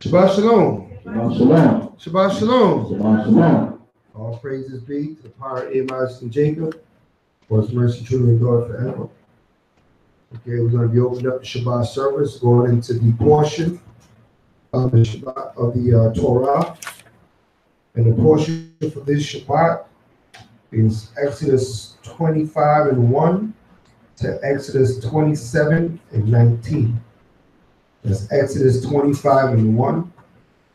Shabbat shalom. Shabbat shalom. Shabbat shalom. Shabbat shalom. All praises be to the power of Abraham and Jacob, for his mercy truly endured forever. Okay, we're going to be opening up the Shabbat service, going into the portion of the Shabbat of the Torah. And the portion for this Shabbat is Exodus 25:1 to Exodus 27:19. That's Exodus 25:1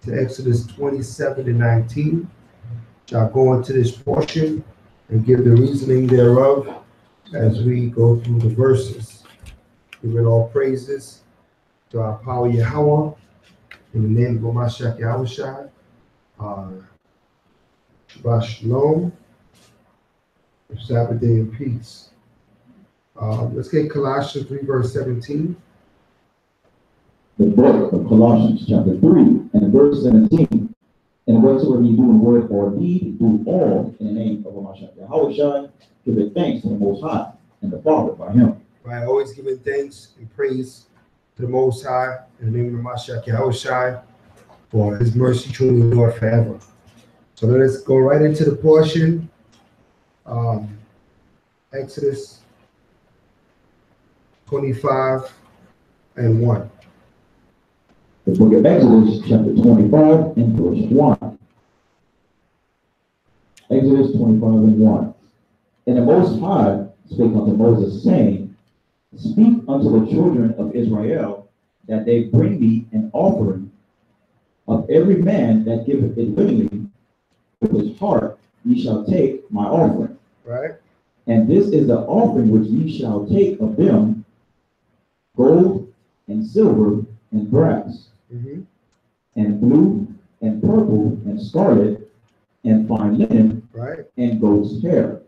to Exodus 27:19. I'll go into this portion and give the reasoning thereof as we go through the verses. Give it all praises to our power Yahweh in the name of Mashiach Yahushua. Shabbat shalom. Sabbath day in peace. Let's get Colossians 3 verse 17. The book of Colossians chapter 3 and verse 17. And whatsoever you do in word or deed, do all in the name of Mashiach Yahushua. Give it thanks to the Most High and the Father by Him. Right, always giving thanks and praise to the Most High in the name of Mashiach Yahushua, for His mercy truly endure forever. So let's go right into the portion. Exodus 25:1. The book of Exodus, chapter 25, and verse 1. Exodus 25:1. And the Most High spake unto Moses, saying, Speak unto the children of Israel, that they bring me an offering of every man that giveth it willingly. With his heart ye shall take my offering. Right. And this is the offering which ye shall take of them: gold and silver and brass, and blue and purple and scarlet and fine linen, right, and goat's hair.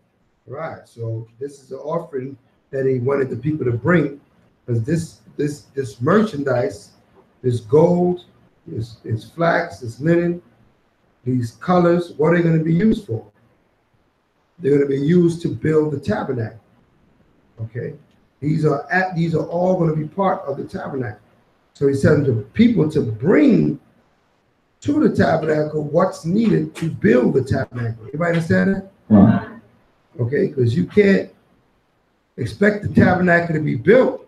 Right. So this is the offering that he wanted the people to bring, because this merchandise, this gold, this flax, this linen, these colors, what are they going to be used for? They're going to be used to build the tabernacle. Okay, these are all going to be part of the tabernacle. So he said to people to bring to the tabernacle what's needed to build the tabernacle. Everybody understand that? Okay, because you can't expect the tabernacle to be built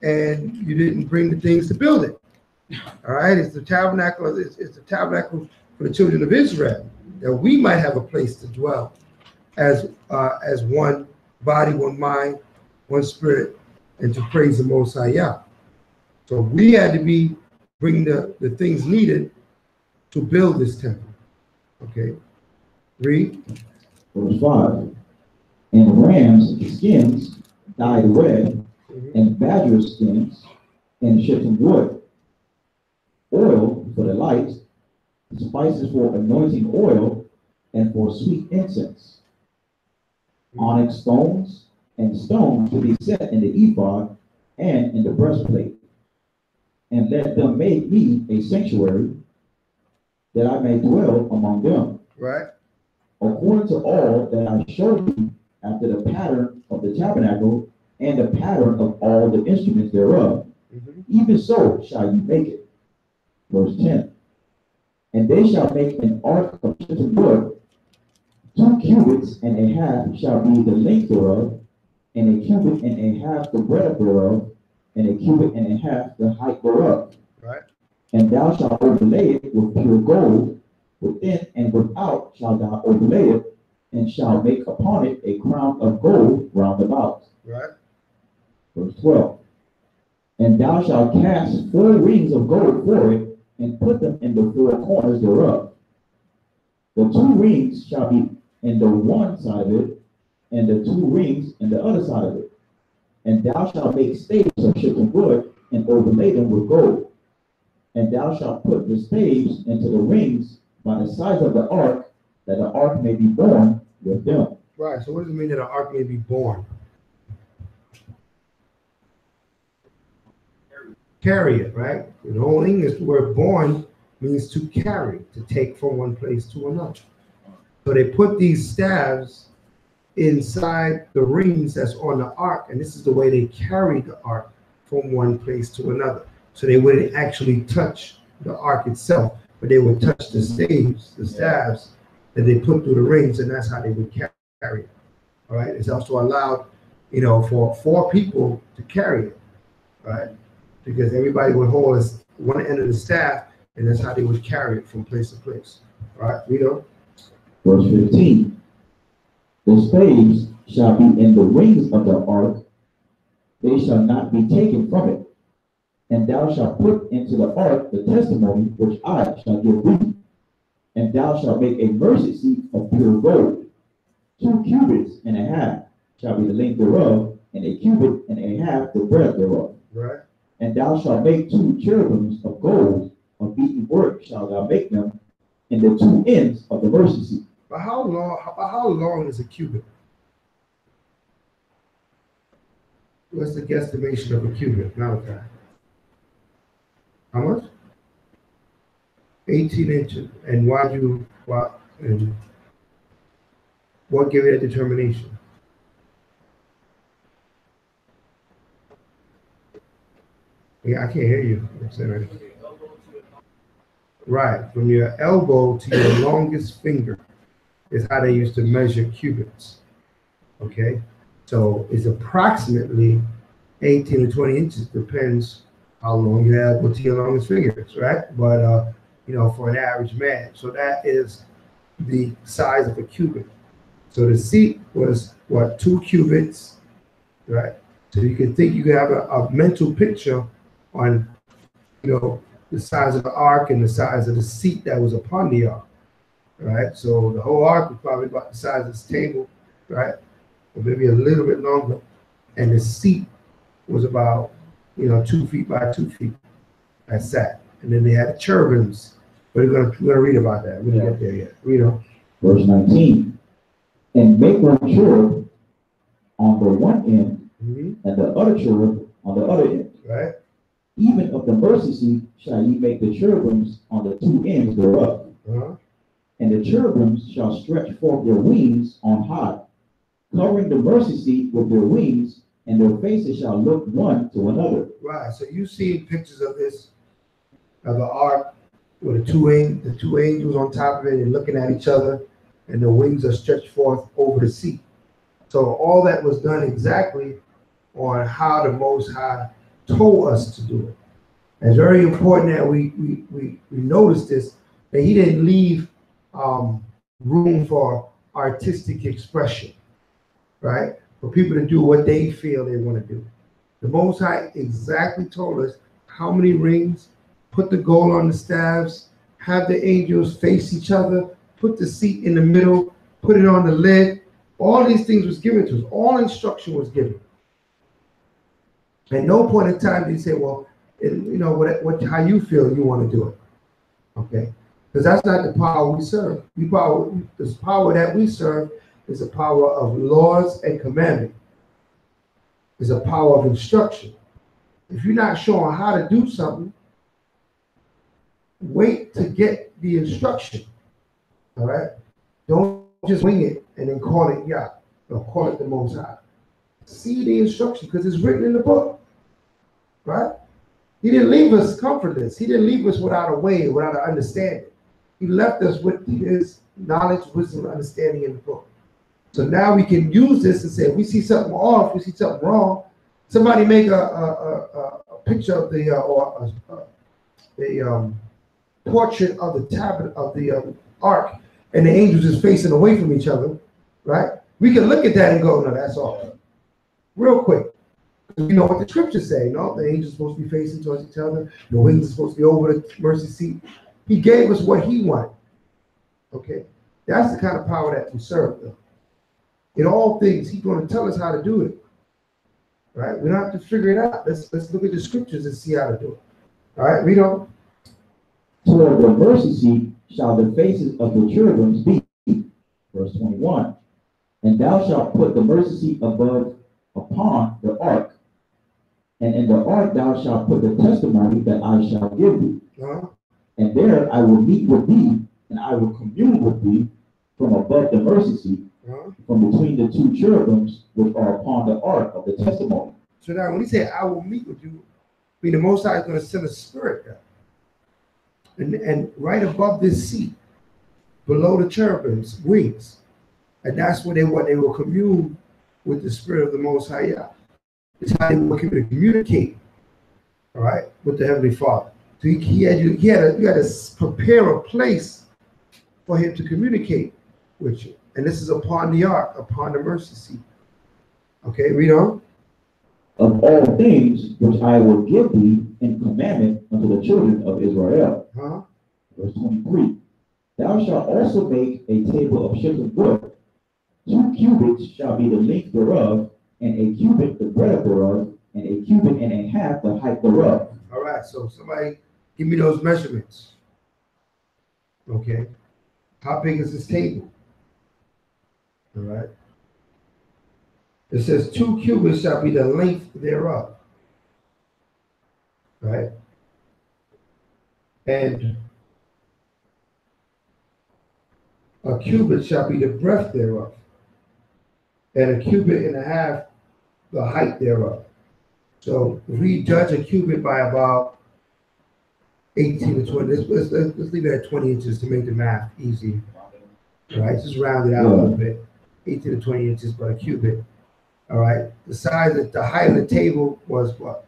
and you didn't bring the things to build it. All right, it's the tabernacle. It's the tabernacle for the children of Israel, that we might have a place to dwell as one body, one mind, one spirit, and to praise the Most High Yah. So we had to be bringing the things needed to build this temple. Okay, read. Verse 5. And rams skins dyed red, and badger skins, and shittim wood, oil for the lights, spices for anointing oil, and for sweet incense, onyx stones, and stones to be set in the ephod and in the breastplate. And let them make me a sanctuary, that I may dwell among them. Right. According to all that I showed you, after the pattern of the tabernacle and the pattern of all the instruments thereof, even so shall you make it. Verse 10. And they shall make an ark of shittim wood. 2 cubits and a half shall be the length thereof, and a cubit and a half the breadth thereof, and a cubit and a half the height thereof. Right. And thou shalt overlay it with pure gold, within and without shalt thou overlay it, and shalt make upon it a crown of gold round about. Right. Verse 12. And thou shalt cast 4 rings of gold for it, and put them in the 4 corners thereof. The 2 rings shall be in the one side of it, and the 2 rings in the other side of it. And thou shalt make staves of shittim wood, and overlay them with gold. And thou shalt put the staves into the rings by the sides of the ark, that the ark may be borne with them. Right. So what does it mean that an ark may be born? Carry it, right? In Old English, the word born means to carry, to take from one place to another. So they put these staves inside the rings that's on the ark, and this is the way they carried the ark from one place to another. So they wouldn't actually touch the ark itself, but they would touch the staves that they put through the rings, and that's how they would carry it. All right. It's also allowed, for 4 people to carry it, right? Because everybody would hold one end of the staff, and that's how they would carry it from place to place. All right. Verse 15. The staves shall be in the wings of the ark; they shall not be taken from it. And thou shalt put into the ark the testimony which I shall give thee. And thou shalt make a mercy seat of pure gold. 2 cubits and a half shall be the length thereof, and a cubit and a half the breadth thereof. Right. And thou shalt make 2 cherubims of gold, of beaten work shalt thou make them, in the 2 ends of the mercy seat. But how long is a cubit? What's the guesstimation of a cubit, Malachi? How much? 18 inches. And what gave you that determination? Yeah, I can't hear you. Right, from your elbow to your longest finger is how they used to measure cubits. Okay, so it's approximately 18 to 20 inches, depends how long you have to your longest fingers, right? But for an average man, so that is the size of a cubit. So the seat was 2 cubits, right? So you could have a mental picture on, the size of the ark and the size of the seat that was upon the ark, right? So the whole ark was probably about the size of this table, right? Or maybe a little bit longer. And the seat was about, 2 feet by 2 feet. That's that. And then they had the cherubims. But we're gonna read about that. We didn't get there yet. Read on. Verse 19. And make 1 cherub on the one end, and the other cherub on the other end. Right. Even of the mercy seat shall ye make the cherubims on the 2 ends thereof. And the cherubims shall stretch forth their wings on high, covering the mercy seat with their wings, and their faces shall look one to another. Right. So you see pictures of this, of the ark, with the two angels on top of it and looking at each other, and the wings are stretched forth over the seat. So all that was done exactly on how the Most High told us to do it. And it's very important that we notice this, that he didn't leave room for artistic expression, right? For people to do what they feel they want to do. The Most High exactly told us how many rings, put the gold on the staves, have the angels face each other, put the seat in the middle, put it on the lid. All these things was given to us. All instruction was given. At no point in time did he say, well, how you feel you want to do it. Okay? Because that's not the power we serve. The power that we serve is a power of laws and commandment. It's a power of instruction. If you're not showing how to do something, wait to get the instruction. All right? Don't just wing it and then call it Yah, or call it the Most High. See the instruction, because it's written in the book. Right? He didn't leave us comfortless. He didn't leave us without a way, without an understanding. He left us with his knowledge, wisdom, and understanding in the book. So now we can use this and say, if we see something off, we see something wrong, somebody make a picture of the portrait of the tablet of the ark, and the angels is facing away from each other, right? We can look at that and go, no, that's off. Real quick. You know what the scriptures say, no? The angels are supposed to be facing towards each other. The wings are supposed to be over the mercy seat. He gave us what he wanted. Okay? That's the kind of power that we serve, though. In all things, he's going to tell us how to do it. Right? We don't have to figure it out. Let's look at the scriptures and see how to do it. All right, read on. Toward the mercy seat shall the faces of the cherubims be. Verse 21. And thou shalt put the mercy seat above upon the ark, and in the ark thou shalt put the testimony that I shall give thee. And there I will meet with thee, and I will commune with thee from above the mercy seat, from between the 2 cherubims which are upon the ark of the testimony. So now when he said, I will meet with you, I mean, the Most High is going to send a spirit down. and right above this seat, below the cherubim's wings. And that's where they will commune with the Spirit of the Most High Yah. It's how they were to communicate, all right, with the Heavenly Father. So you had to prepare a place for him to communicate with you. And this is upon the ark, upon the mercy seat. Okay, read on. Of all things which I will give thee in commandment unto the children of Israel. Verse 23. Thou shalt also make a table of shittim wood. 2 cubits shall be the length thereof, and a cubit the breadth thereof, and a cubit and a half the height thereof. All right, so somebody give me those measurements. Okay. How big is this table? All right. It says 2 cubits shall be the length thereof. Right? And a cubit shall be the breadth thereof. And a cubit and a half the height thereof. So if we judge a cubit by about 18 to 20, let's leave it at 20 inches to make the math easy. All right, just round it out a little bit. 18 to 20 inches by a cubit. All right, the height of the table was what?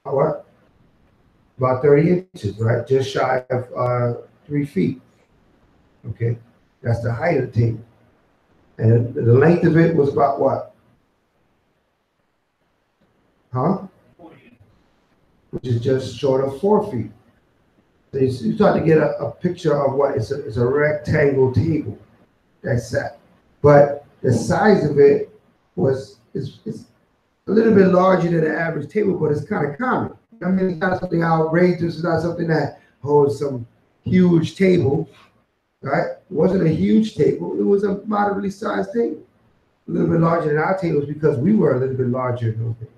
What? About 30 inches, right? Just shy of 3 feet. Okay, that's the height of the table. And the length of it was about what? Which is just short of 4 feet. So you start to get a picture of what it's a rectangle table that's set. But the size of it is a little bit larger than the average table, but it's kind of common. I mean, it's not something outrageous. It's not something that holds some huge table, right? It wasn't a huge table. It was a moderately sized table. A little bit larger than our tables because we were a little bit larger in those days.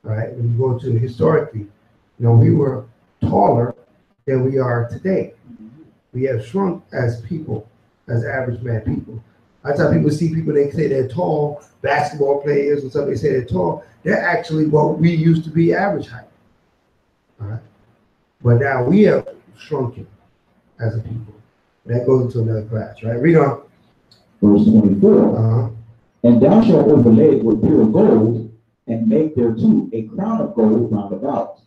Right? When you go to historically, we were taller than we are today. We have shrunk as people, as average man people. That's how people see people, they say they're tall, basketball players and stuff, they say they're tall. They're actually what we used to be average height. All right? But now we have shrunken as a people. That goes into another class, right? Read on. Verse 24. And thou shalt overlay it with pure gold, and make thereto a crown of gold round about.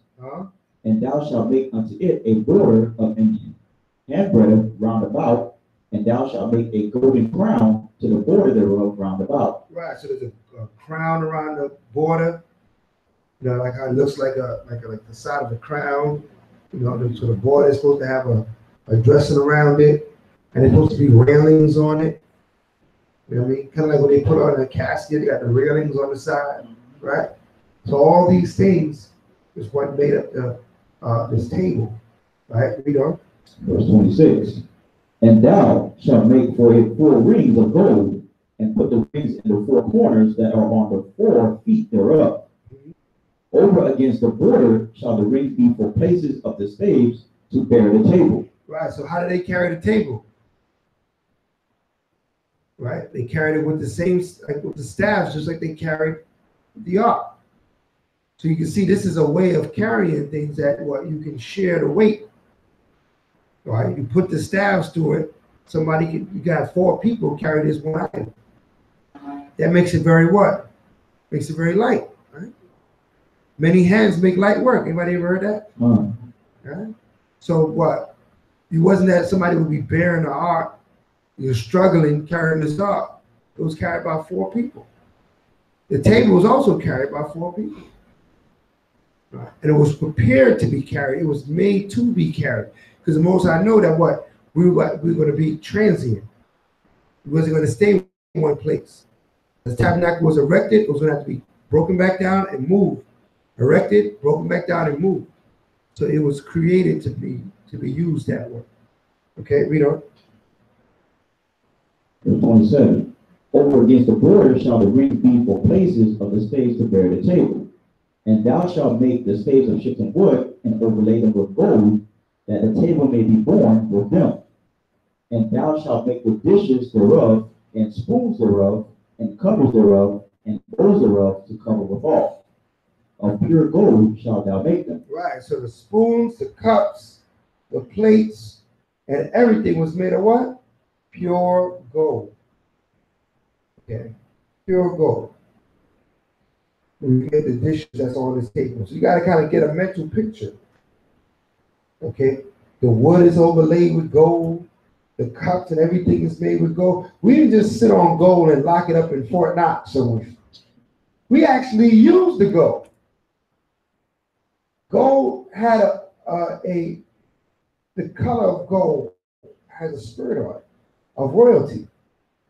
And thou shalt make unto it a border of an handbreadth round about, and thou shalt make a golden crown to the border thereof round about. Right, so there's a crown around the border, like how it looks like the side of the crown. So the border is supposed to have a dressing around it, and there's supposed to be railings on it. You know what I mean? Kind of like when they put on a casket, they got the railings on the side. Right? So all these things is what made up this table. Right? Read on. Verse 26. And thou shalt make for it 4 rings of gold, and put the rings in the 4 corners that are on the 4 feet thereof. Over against the border shall the rings be for places of the staves to bear the table. Right. So how do they carry the table? Right? They carried it with the same, like with the staffs, just like they carried the ark. So you can see this is a way of carrying things that you can share the weight. Right? You put the staffs to it. You got 4 people carry this one item. That makes it very what? Makes it very light. Right? Many hands make light work. Anybody ever heard that? Right? So what? It wasn't that somebody would be bearing the ark. You're struggling carrying this ark. It was carried by 4 people. The table was also carried by 4 people. Right? And it was prepared to be carried. It was made to be carried. Because the Most High know that we were going to be transient. It wasn't going to stay in one place. The tabernacle was erected, it was going to have to be broken back down and moved. Erected, broken back down and moved. So it was created to be used that way. Okay, read on. Verse 27. Over against the border shall the rings be for places of the staves to bear the table. And thou shalt make the staves of shittim wood, and overlay them with gold, that the table may be borne with them. And thou shalt make the dishes thereof, and spoons thereof, and covers thereof, and bowls thereof to cover withal. Of pure gold shalt thou make them. Right. So the spoons, the cups, the plates, and everything was made of what? Pure gold. Okay. Pure gold. When you get the dishes that's on this table. So you got to kind of get a mental picture. Okay. The wood is overlaid with gold. The cups and everything is made with gold. We didn't just sit on gold and lock it up in Fort Knox somewhere. We actually used the gold. Gold had the color of gold has a spirit on it, of royalty.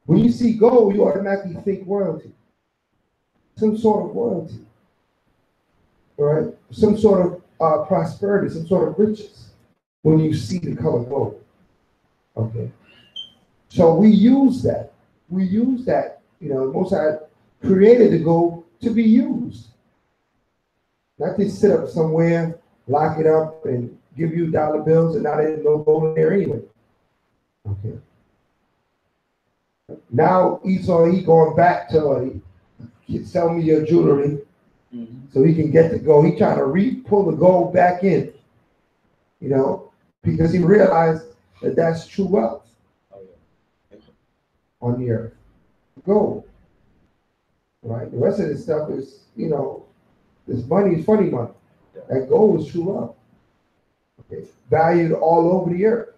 When you see gold, you automatically think royalty. Some sort of royalty. All right? Some sort of prosperity, some sort of riches when you see the color gold. Okay. So we use that. We use that, Most High created the gold to be used. Not to sit up somewhere, lock it up, and give you dollar bills, and now there's no gold in there anyway. Okay. Now Esau, he going back to sell me your jewelry, so he can get the gold. He trying to pull the gold back in, because he realized that that's true wealth on the earth. Gold. Right? The rest of this stuff is, this money is funny money. That gold is true wealth. Okay. Valued all over the earth.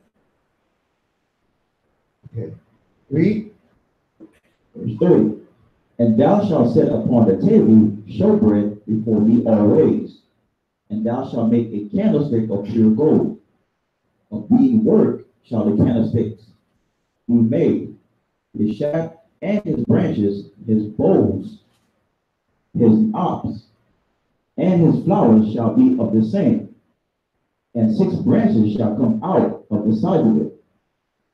Okay. Read. Verse 30. And thou shalt set upon the table showbread before me always. And thou shalt make a candlestick of pure gold. Of beaded work shall the candlesticks be made. His shaft and his branches, his bowls, his knops, and his flowers shall be of the same. And 6 branches shall come out of the side of it.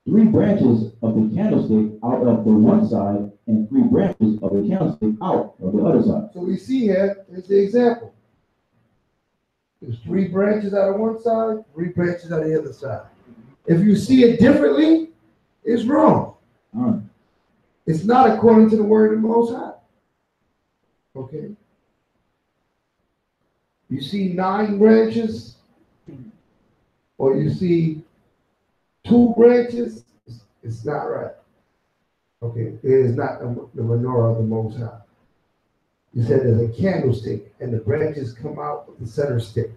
3 branches of the candlestick out of the one side, and 3 branches of the candlestick out of the other side. So we see here is the example. There's 3 branches out of one side, 3 branches out of the other side. If you see it differently, it's wrong. It's not according to the word of the Most High. Okay. You see 9 branches, or you see 2 branches, it's not right. Okay, it is not the menorah of the Most High. He said there's a candlestick, and the branches come out of the center stick.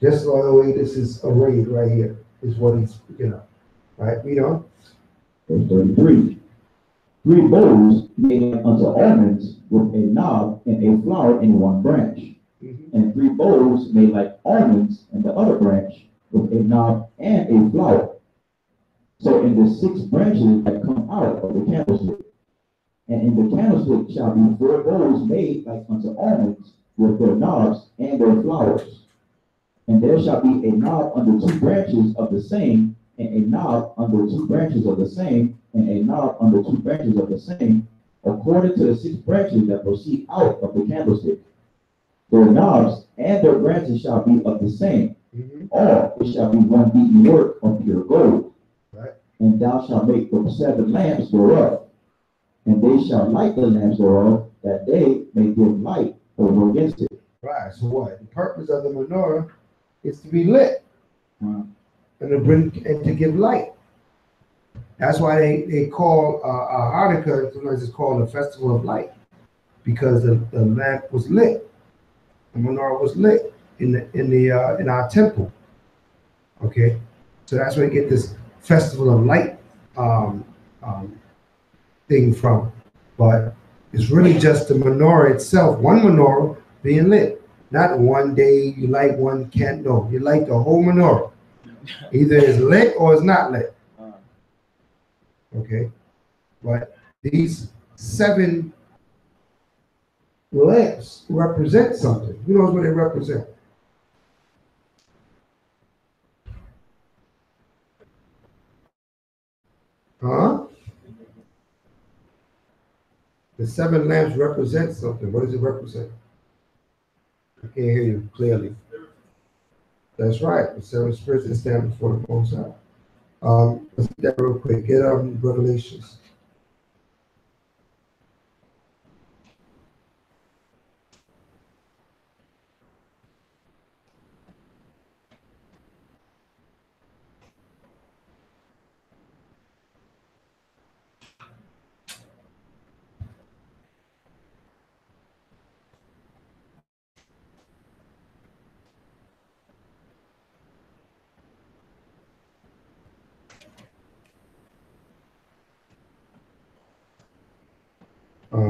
Just like the way this is arrayed right here, is what he's speaking of. Right, we know. Verse 33. 3 bowls made unto almonds with a knob and a flower in one branch. And 3 bowls made like almonds in the other branch with a knob and a flower. So in the 6 branches that come out of the candlestick, and in the candlestick shall be 4 bowls made like unto almonds with their knobs and their flowers. And there shall be a knob under 2 branches of the same, and a knob under 2 branches of the same, and a knob under 2 branches of the same, according to the 6 branches that proceed out of the candlestick. Their knobs and their branches shall be of the same. All it shall be one beaten work of pure gold. Right. And thou shalt make the 7 lamps thereof, and they shall light the lamps thereof, that they may give light over against it. Right. So what? The purpose of the menorah is to be lit and to give light. That's why they call Hanukkah, sometimes it's called a festival of light, because the lamp was lit. The menorah was lit in our temple. Okay, so that's where we get this festival of light thing from. But it's really just the menorah itself, one menorah being lit. Not one day you light one candle. No, you light the whole menorah. Either it's lit or it's not lit. Okay, but these 7 lamps represent something. Who knows what they represent? Huh? The 7 lamps represent something. What does it represent? I can't hear you clearly. That's right. The 7 spirits that stand before the Most High. Let's get that real quick. Get Revelations.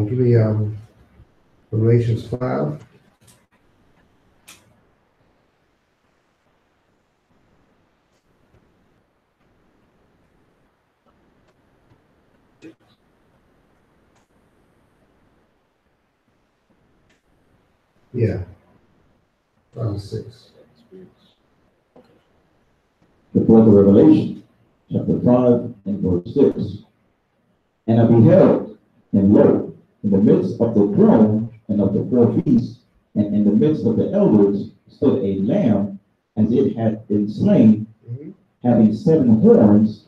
Give me Galatians 5. Yeah, 6. The book of Revelation, chapter 5 and verse 6. And I beheld, and lo, in the midst of the throne and of the four beasts, and in the midst of the elders, stood a lamb as it had been slain, having 7 horns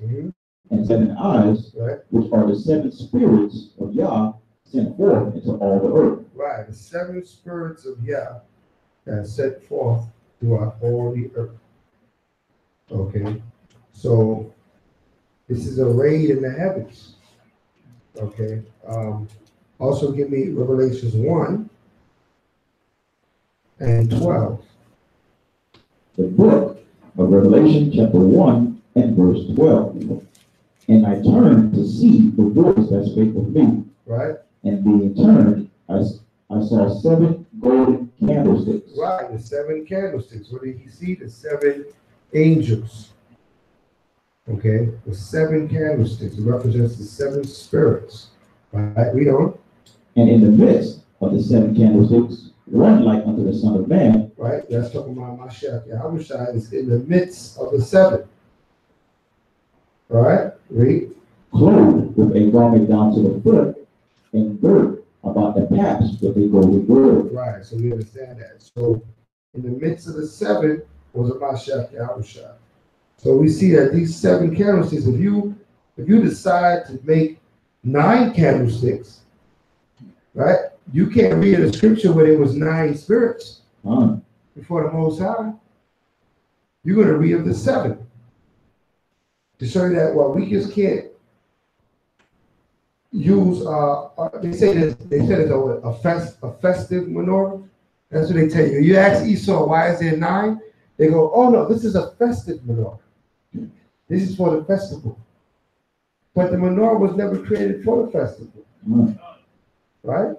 and 7 eyes, Right. which are the 7 spirits of Yah sent forth into all the earth. Right, the 7 spirits of Yah that set forth throughout all the earth. Okay, so this is a raid in the heavens. Okay, also give me Revelations 1 and 12. The book of Revelation, chapter 1 and verse 12. And I turned to see the voice that spake with me. Right. And being turned, I saw 7 golden candlesticks. Right, the 7 candlesticks. What did he see? The 7 angels. Okay, the 7 candlesticks. It represents the 7 spirits. Right, read on. And in the midst of the 7 candlesticks, one like unto the Son of Man. Right, that's talking about Mashiach Yahushua is in the midst of the 7. All right, read. Clothed with a garment down to the foot, and girt about the paps with a golden girdle. Right, so we understand that. So in the midst of the 7 was a Mashiach Yahushua. So we see that these 7 candlesticks, if you decide to make 9 candlesticks, right, you can't read a scripture where there was 9 spirits before the Most High. You're going to read of the 7 to show you that. Well, we just can't use. They said it's a festive menorah. That's what they tell you. You ask Esau, why is there 9? They go, oh no, this is a festive menorah. This is for the festival. But the menorah was never created for the festival. Right?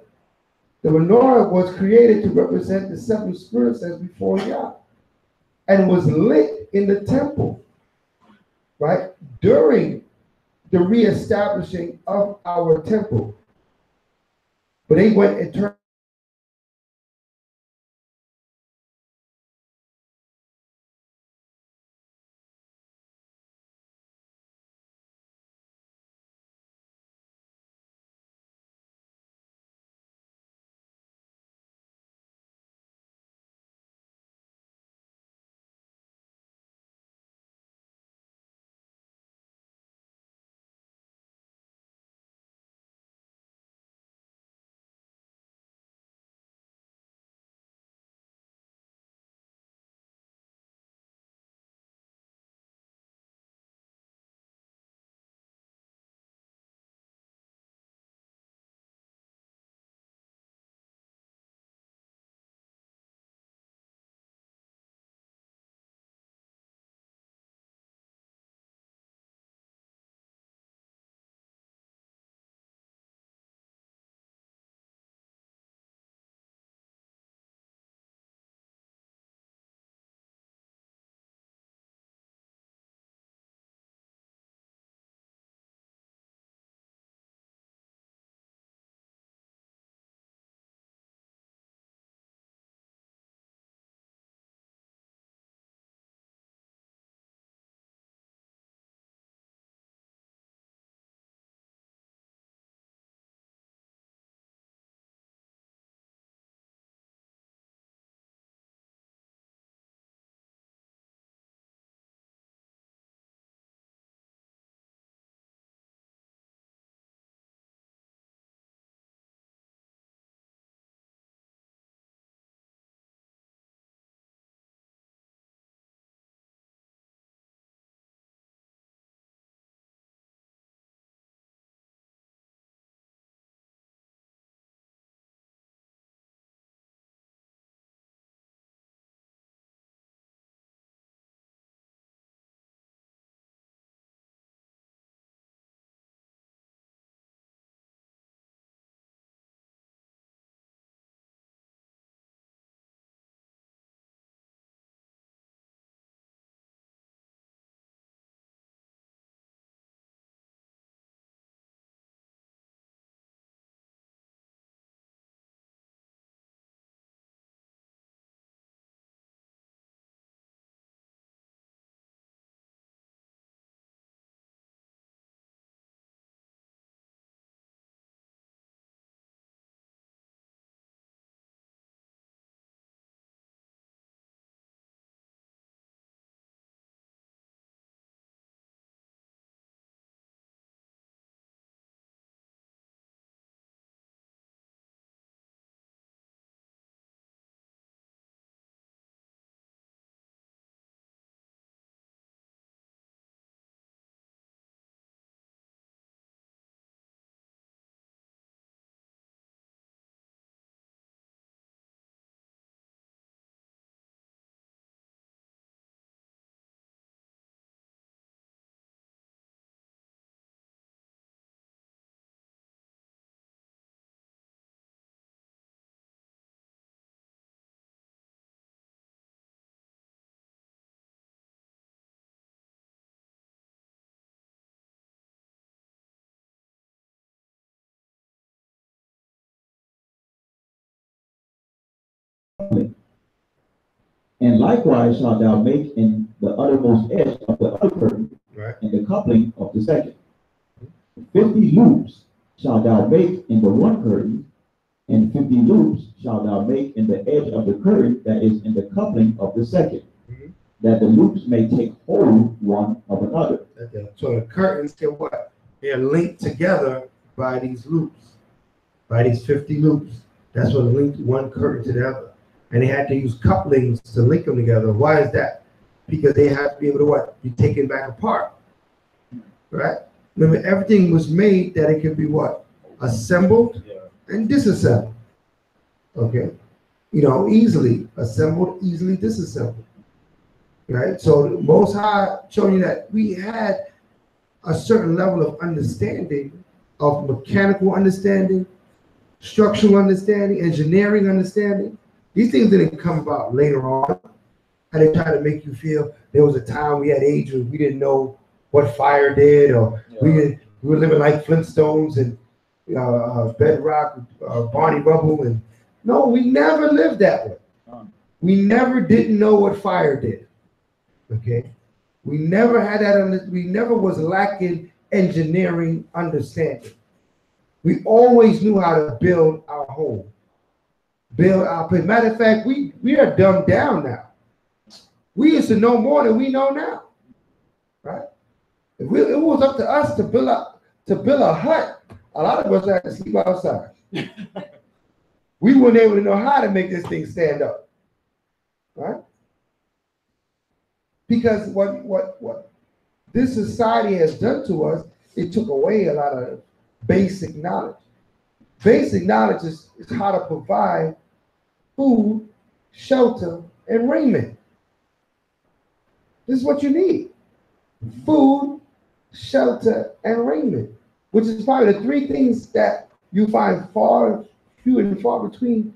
The menorah was created to represent the 7 spirits as before Yah. And was lit in the temple. Right? During the reestablishing of our temple. But they went and turned And likewise shalt thou make in the uttermost edge of the other curtain, Right. and the coupling of the second. 50 loops shalt thou make in the one curtain, and 50 loops shalt thou make in the edge of the curtain that is in the coupling of the second, that the loops may take hold one of another. So the curtains can what? They're linked together by these loops, by these 50 loops. That's what linked one curtain to the other. And they had to use couplings to link them together. Why is that? Because they have to be able to what? Be taken back apart. Right? Remember, everything was made that it could be what? Assembled and disassembled. Okay? You know, easily assembled, easily disassembled. Right? So the Most High showing you that we had a certain level of understanding, of mechanical understanding, structural understanding, engineering understanding. These things didn't come about later on. And they try to make you feel there was a time we had ages we didn't know what fire did, or we were living like Flintstones and bedrock, Barney Rubble, and no, we never lived that way. We never didn't know what fire did. Okay, we never had that. We never was lacking engineering understanding. We always knew how to build our home, build our place. Matter of fact, we are dumbed down now. We used to know more than we know now, right? If it was up to us to build a hut, a lot of us had to sleep outside. We weren't able to know how to make this thing stand up, right? Because what this society has done to us, it took away a lot of basic knowledge. Basic knowledge is how to provide food, shelter, and raiment. This is what you need: food, shelter, and raiment, which is probably the three things that you find few and far between.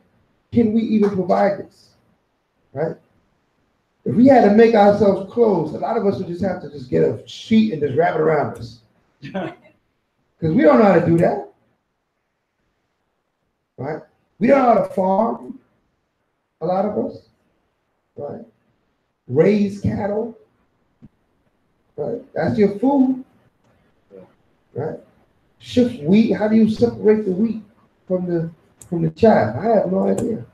Can we even provide this, right? If we had to make ourselves clothes, a lot of us would just have to just get a sheet and just wrap it around us. Because we don't know how to do that, right? We don't know how to farm, a lot of us, right? Raise cattle, right? That's your food, right? Shift wheat. How do you separate the wheat from the chaff? I have no idea.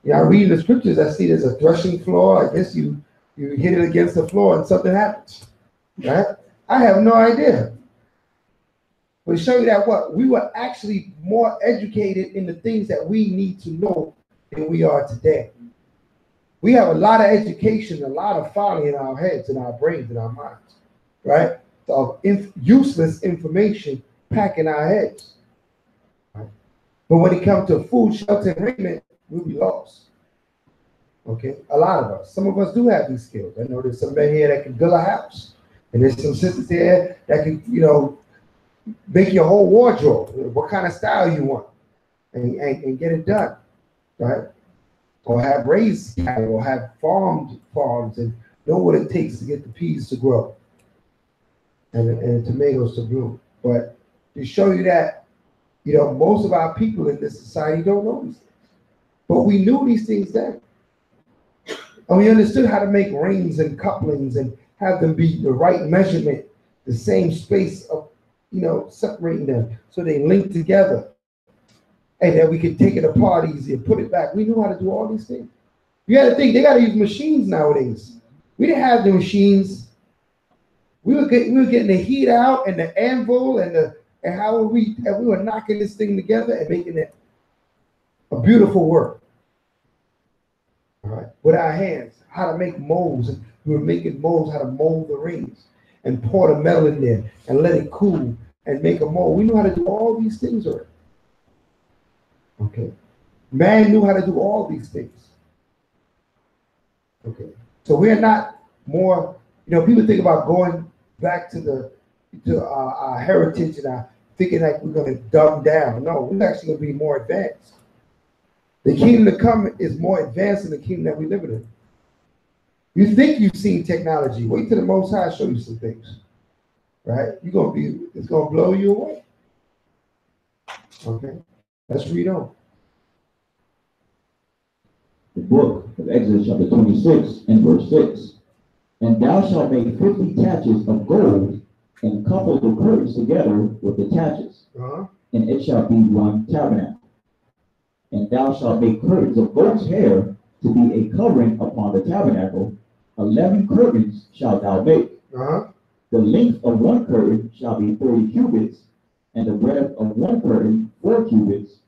Yeah, I read the scriptures. I see there's a threshing floor. I guess you hit it against the floor and something happens, right? I have no idea. But show you that what we were actually more educated in the things that we need to know than we are today. We have a lot of education, a lot of folly in our heads, in our brains, in our minds, right? Of useless information packing our heads. Right? But when it comes to food, shelter, and raiment, we'll be lost. Okay, a lot of us. Some of us do have these skills. I know there's some men here that can build a house, and there's some sisters here that can, make your whole wardrobe, what kind of style you want, and get it done, right? Or have raised cattle, or have farms, and know what it takes to get the peas to grow and the tomatoes to bloom. But to show you that, most of our people in this society don't know these things. But we knew these things then. And we understood how to make rings and couplings and have them be the right measurement, the same space of, separating them so they link together. And then we could take it apart easy and put it back. We knew how to do all these things. You got to think, they got to use machines nowadays. We didn't have the machines. We were getting the heat out and the anvil and how we were knocking this thing together and making it a beautiful work. All right, with our hands, how to make molds. And we were making molds, how to mold the rings and pour the metal in there and let it cool and make a mold. We knew how to do all these things already. Okay, man knew how to do all these things. Okay, so we're not more. People think about going back to our heritage and our thinking like we're going to dumb down. No, we're actually going to be more advanced. The kingdom to come is more advanced than the kingdom that we live in. You think you've seen technology. Wait till the Most High show you some things. Right? It's going to blow you away. Okay? Let's read on. The book of Exodus chapter 26 and verse 6. And thou shalt make 50 taches of gold, and couple the curtains together with the taches, and it shall be one tabernacle. And thou shalt make curtains of goat's hair to be a covering upon the tabernacle. 11 curtains shalt thou make. The length of one curtain shall be 40 cubits, and the breadth of one curtain 4 cubits,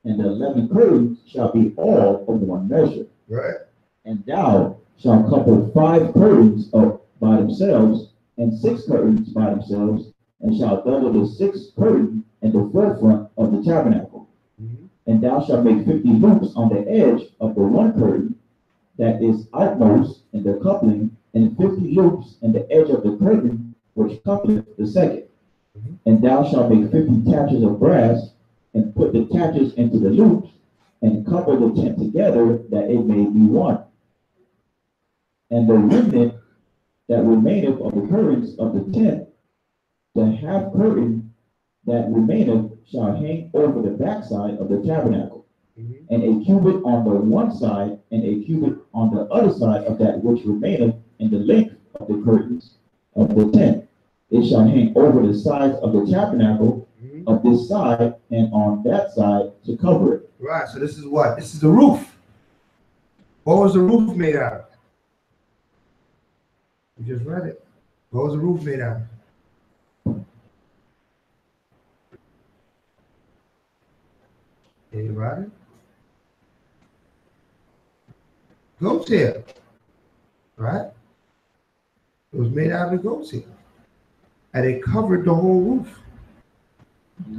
and the 11 curtains shall be all of one measure. Right. And thou shalt couple 5 curtains up by themselves, and 6 curtains by themselves, and shalt double the 6th curtain in the forefront of the tabernacle. And thou shalt make 50 loops on the edge of the one curtain that is outmost in the coupling, and 50 loops in the edge of the curtain which coupleth the second. And thou shalt make 50 taches of brass, and put the taches into the loops, and couple the tent together, that it may be one. And the remnant that remaineth of the curtains of the tent, the half curtain that remaineth shall hang over the backside of the tabernacle, and a cubit on the one side, and a cubit on the other side of that which remaineth in the length of the curtains of the tent. It shall hang over the sides of the tabernacle of this side and on that side to cover it. Right, so this is what? This is the roof. What was the roof made out of? We just read it. What was the roof made out of? Anybody? Goat's hair. Right? It was made out of the goat's hair. And it covered the whole roof.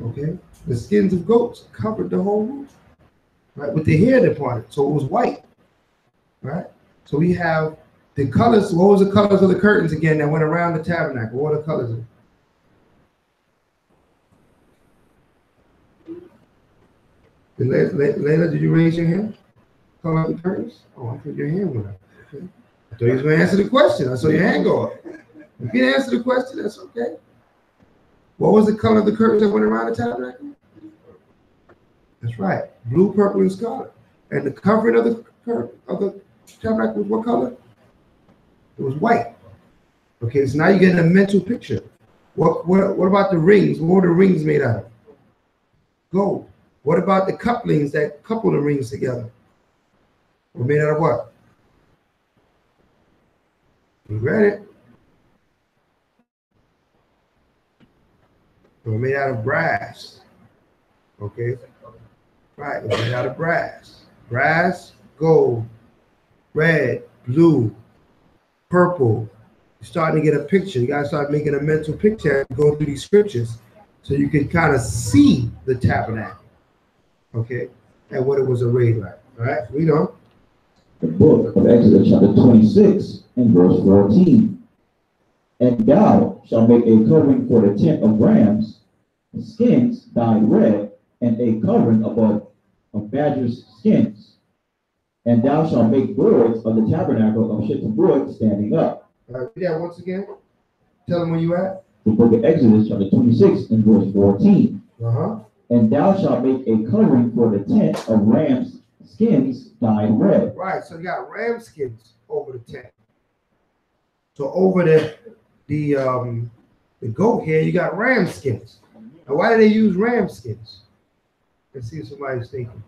Okay? The skins of goats covered the whole roof. Right? With the hair departed. So it was white. Right? So we have the colors. What was the colors of the curtains again that went around the tabernacle? What are the colors of it? Layla, did you raise your hand? Color of the curtains? Oh, I thought your hand went up. Okay. I thought you was going to answer the question. I saw your hand go up. If you didn't answer the question, that's okay. What was the color of the curtains that went around the tabernacle? That's right. Blue, purple, and scarlet. And the covering of the tabernacle was what color? It was white. Okay, so now you're getting a mental picture. What about the rings? What were the rings made out of? Gold. What about the couplings that couple the rings together? Were made out of what? You read it. They were made out of brass. Okay? Right, it was made out of brass. Brass, gold, red, blue, purple. You're starting to get a picture. You got to start making a mental picture and go through these scriptures so you can kind of see the tabernacle. Okay? And what it was arrayed like. All right? Read on. The book of Exodus chapter 26 and verse 14. And thou shalt make a covering for the tent of rams, skins dyed red, and a covering above of badgers' skins. And thou shalt make boards of the tabernacle of shittim wood standing up. Read that once again. Tell them where you at. The book of Exodus chapter 26 and verse 14. And thou shalt make a covering for the tent of rams' skins dyed red. Right, so you got ram skins over the tent. So over the goat hair, you got ram skins. Now, why do they use ram skins? Let's see if somebody's thinking.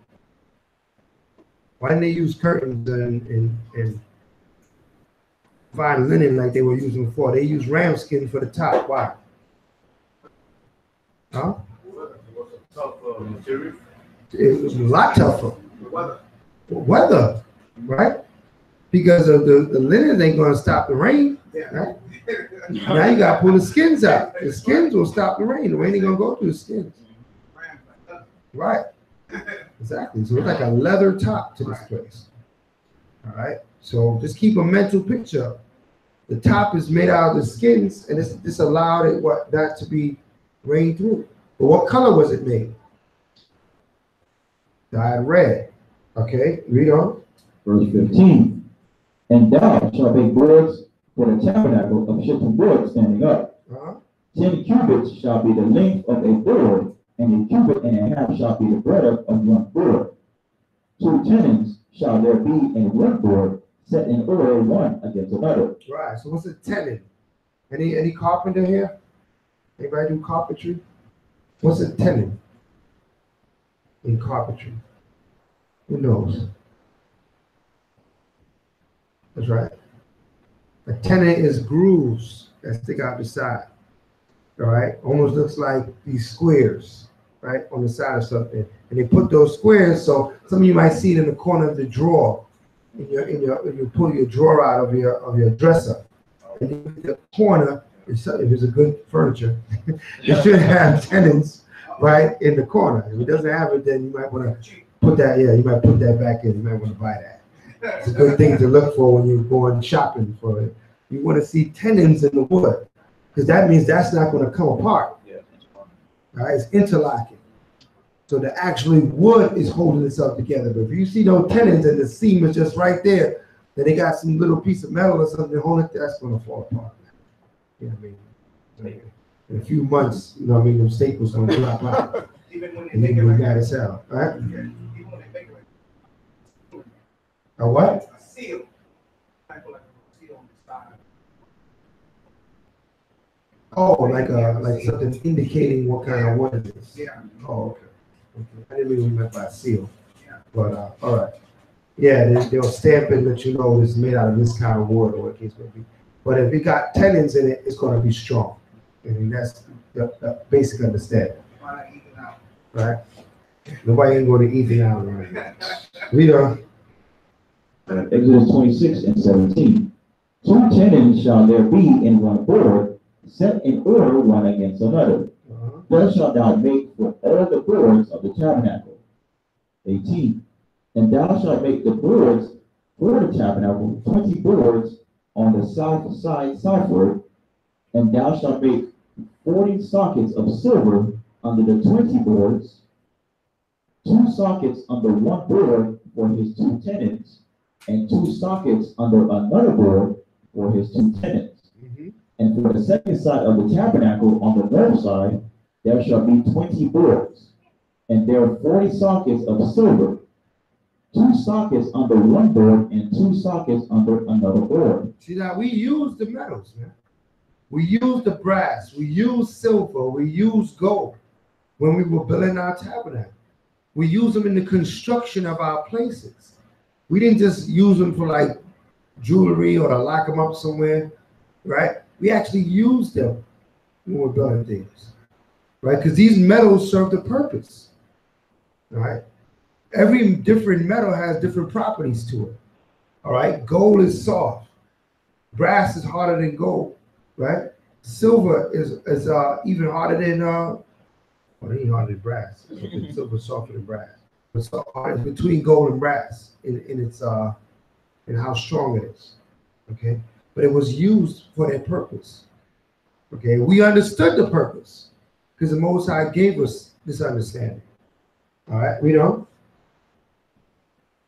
Why didn't they use curtains and fine linen like they were using before? They use ram skin for the top. Why? Huh? Tough material. It was a lot tougher. Weather, right? Because of the linen ain't going to stop the rain. Right? Now you got to pull the skins out. The skins will stop the rain. The rain ain't going to go through the skins. Right. Exactly. So it's like a leather top to this place. All right. So just keep a mental picture. The top is made out of the skins, and this allowed it that to be rained through. But what color was it made? Dyed red. Okay. Read on. Verse 15. And thou shalt make boards for the tabernacle of shittim wood standing up. 10 cubits shall be the length of a board, and a cubit and a half shall be the breadth of one board. 2 tenons shall there be in one board set in order one against another. Right. So what's a tenon? Any carpenter here? Anybody do carpentry? What's a tenon in carpentry? Who knows? That's right. A tenon is grooves that stick out the side. All right, almost looks like these squares, right, on the side of something. And they put those squares, so some of you might see it in the corner of the drawer. You pull your drawer out of your dresser. And in the corner, if it's a good furniture, it should have tenons right in the corner. If it doesn't have it, then you might want to put that. Yeah, you might put that back in. You might want to buy that. It's a good thing to look for when you're going shopping for it. You want to see tenons in the wood, because that means that's not going to come apart. Yeah. All right, it's interlocking. So the actually wood is holding itself together. But if you see those tenons and the seam is just right there, then they got some little piece of metal or something holding it, that's going to fall apart. You know what I mean? In a few months, you know what I mean, them staples going to drop out. Even when And then you got to sell, right? Even when they make it. A what? A seal. I feel like a seal on the side. Oh, like something indicating what kind of wood it is. Yeah. Oh, okay. I didn't really meant by seal. Yeah. But all right. Yeah, they'll stamp it and let you know it's made out of this kind of wood or what the case may be. But if it got tenons in it, it's going to be strong. I mean, that's the basic understanding. Why not eat it out? Right? Nobody ain't going to eat it out. Right? Read on. Exodus 26 and 17. 2 tenons shall there be in one board, set in order one against another. Thus shalt thou make for all the boards of the tabernacle. 18. And thou shalt make the boards for the tabernacle 20 boards on the south side southward, and thou shalt make 40 sockets of silver under the 20 boards, 2 sockets under one board for his 2 tenons, and 2 sockets under another board for his 2 tenons. And for the second side of the tabernacle on the north side, there shall be 20 boards, and there are 40 sockets of silver, 2 sockets under one board and 2 sockets under another board. See, now we use the metals, man. We use the brass, we use silver, we use gold when we were building our tabernacle. We use them in the construction of our places. We didn't just use them for like jewelry or to lock them up somewhere, right? We actually use them when we're building things, right? Because these metals serve the purpose, right? Every different metal has different properties to it, all right? Gold is soft. Brass is harder than gold, right? Silver is even harder than, well, it ain't harder than brass. Silver is softer than brass. But so it's between gold and brass in how strong it is, okay? But it was used for their purpose, okay? We understood the purpose because the Most High gave us this understanding, all right? We know.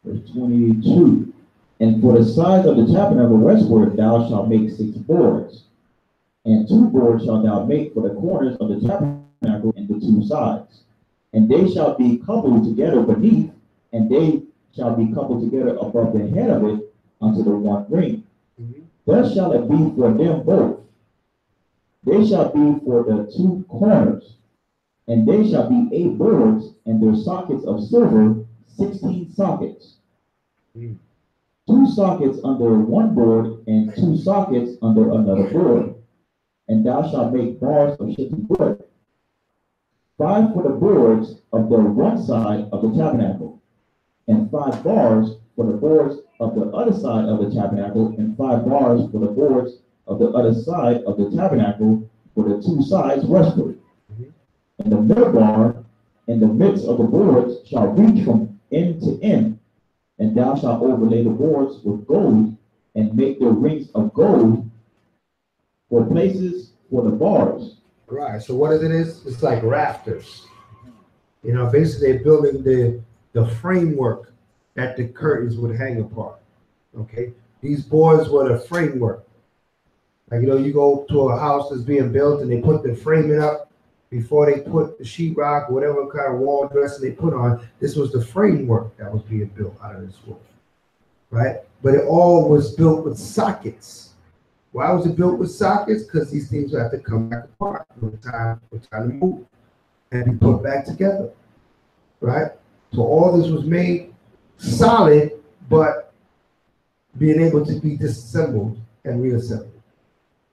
Verse 22. And for the sides of the tabernacle westward thou shalt make 6 boards, and 2 boards shalt thou make for the corners of the tabernacle in the 2 sides. And they shall be coupled together beneath, and they shall be coupled together above the head of it unto the one ring. Thus shall it be for them both. They shall be for the 2 corners, and they shall be 8 boards, and their sockets of silver 16 sockets. 2 sockets under one board, and 2 sockets under another board. And thou shalt make bars of shittim wood, 5 for the boards of the one side of the tabernacle, and 5 bars for the boards of the other side of the tabernacle, and 5 bars for the boards of the other side of the tabernacle for the 2 sides westward. And the middle bar in the midst of the boards shall reach from end to end, and thou shalt overlay the boards with gold, and make the rings of gold for places for the bars. Right. So what it is? It's like rafters. You know, basically they're building the framework that the curtains would hang upon. Okay. These boards were the framework. Like, you know, you go to a house that's being built and they put the framing up before they put the sheetrock or whatever kind of wall dressing they put on. This was the framework that was being built out of this wood. right? But it all was built with sockets. Why was it built with sockets? Because these things have to come back apart when time to move and be put back together, right? So all this was made solid, but being able to be disassembled and reassembled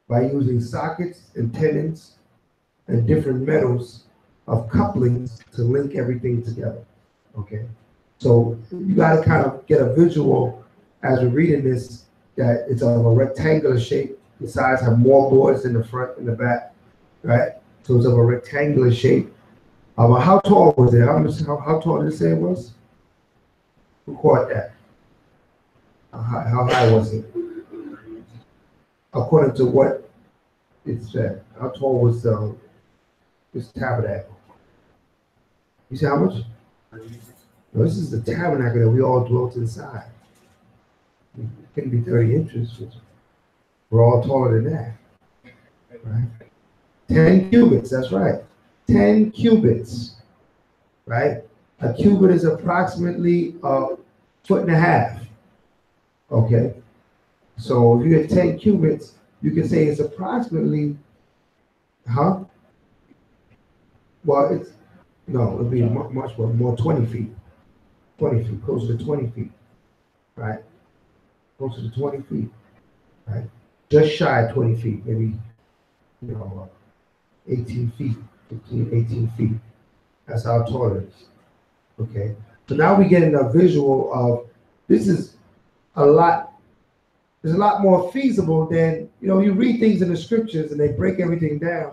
by using sockets and tenons and different metals of couplings to link everything together, okay? So you got to kind of get a visual as we're reading this, that it's of a rectangular shape. The sides have more boards in the front and the back, right? So it's of a rectangular shape. How tall was it? How tall did it say it was? Who caught that? How high was it? According to what it said, how tall was this tabernacle? You see how much? No, this is the tabernacle that we all dwelt inside. It couldn't be 30 inches. We're all taller than that, right? 10 cubits, that's right. 10 cubits, right? A cubit is approximately a foot and a half, okay? So if you get 10 cubits, you can say it's approximately, Well, it's, no, it'll be much more, 20 feet. 20 feet, closer to 20 feet, right? Closer to 20 feet, right? Just shy of 20 feet, maybe, 18 feet, 15, 18 feet. That's how tall it is, okay? So now we get in a visual of, this is a lot, it's a lot more feasible than, you read things in the scriptures and they break everything down.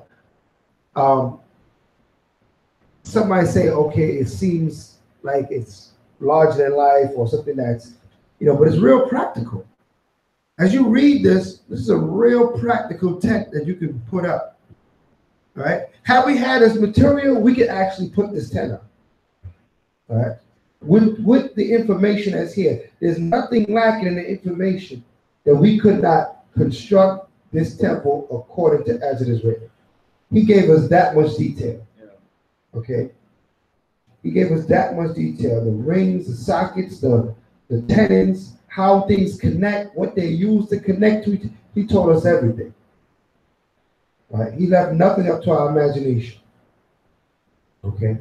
Somebody say, okay, it seems like it's larger than life or something that's, but it's real practical. As you read this is a real practical tent that you can put up, all right? Had we had this material, we could actually put this tent up, all right? With the information that's here, there's nothing lacking in the information that we could not construct this temple according to as it is written. He gave us that much detail, okay? He gave us that much detail, the rings, the sockets, the tenons, how things connect, what they use to connect to. He told us everything. Right? He left nothing up to our imagination. Okay?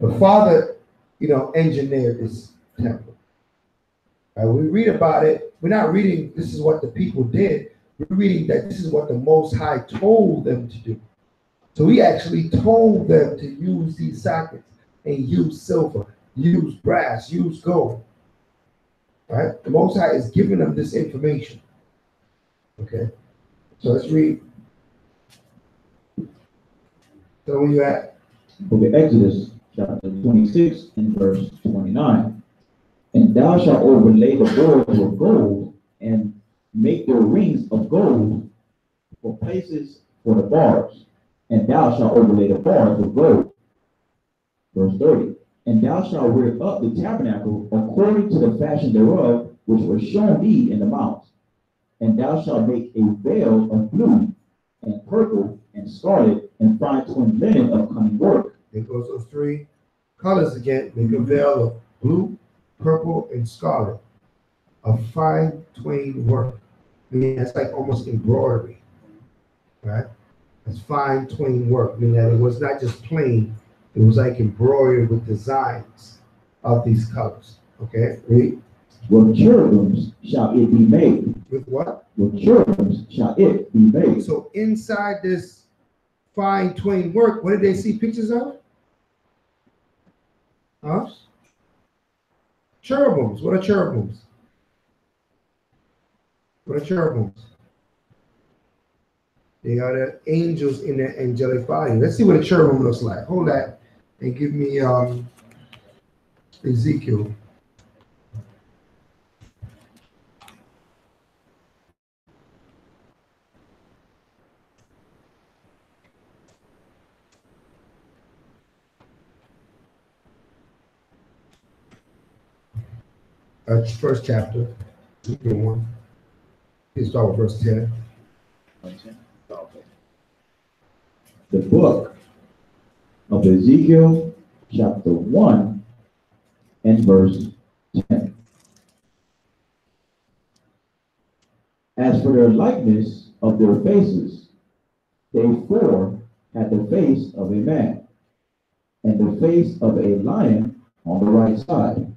The Father, engineered this temple. Right? We read about it. We're not reading this is what the people did. We're reading that this is what the Most High told them to do. So he actually told them to use these sockets and use silver, use brass, use gold. Right? The Most High is giving them this information. Okay? So let's read. So where you at? Book of Exodus, chapter 26 and verse 29. And thou shalt overlay the boards with gold, and make their rings of gold for places for the bars. And thou shalt overlay the bars with gold. Verse 30. And thou shalt rear up the tabernacle according to the fashion thereof, which was shown thee in the mount. And thou shalt make a veil of blue and purple and scarlet and fine twined linen of cunning work. There goes those three colors again. Make a veil of blue, purple, and scarlet of fine twined work. I mean, that's like almost embroidery, right? That's fine twined work, meaning that it was not just plain. It was like embroidered with designs of these colors. Okay, read. With cherubims shall it be made. With what? With cherubims shall it be made. So inside this fine twined work, what did they see pictures of? Huh? Cherubims. What are cherubims? What are cherubims? They are the angels in their angelic body. Let's see what a cherubim looks like. Hold that and give me Ezekiel. First chapter, Ezekiel 1. Let's start with verse 10. The book of Ezekiel, chapter 1 and verse 10. As for their likeness of their faces, they four had the face of a man, and the face of a lion on the right side,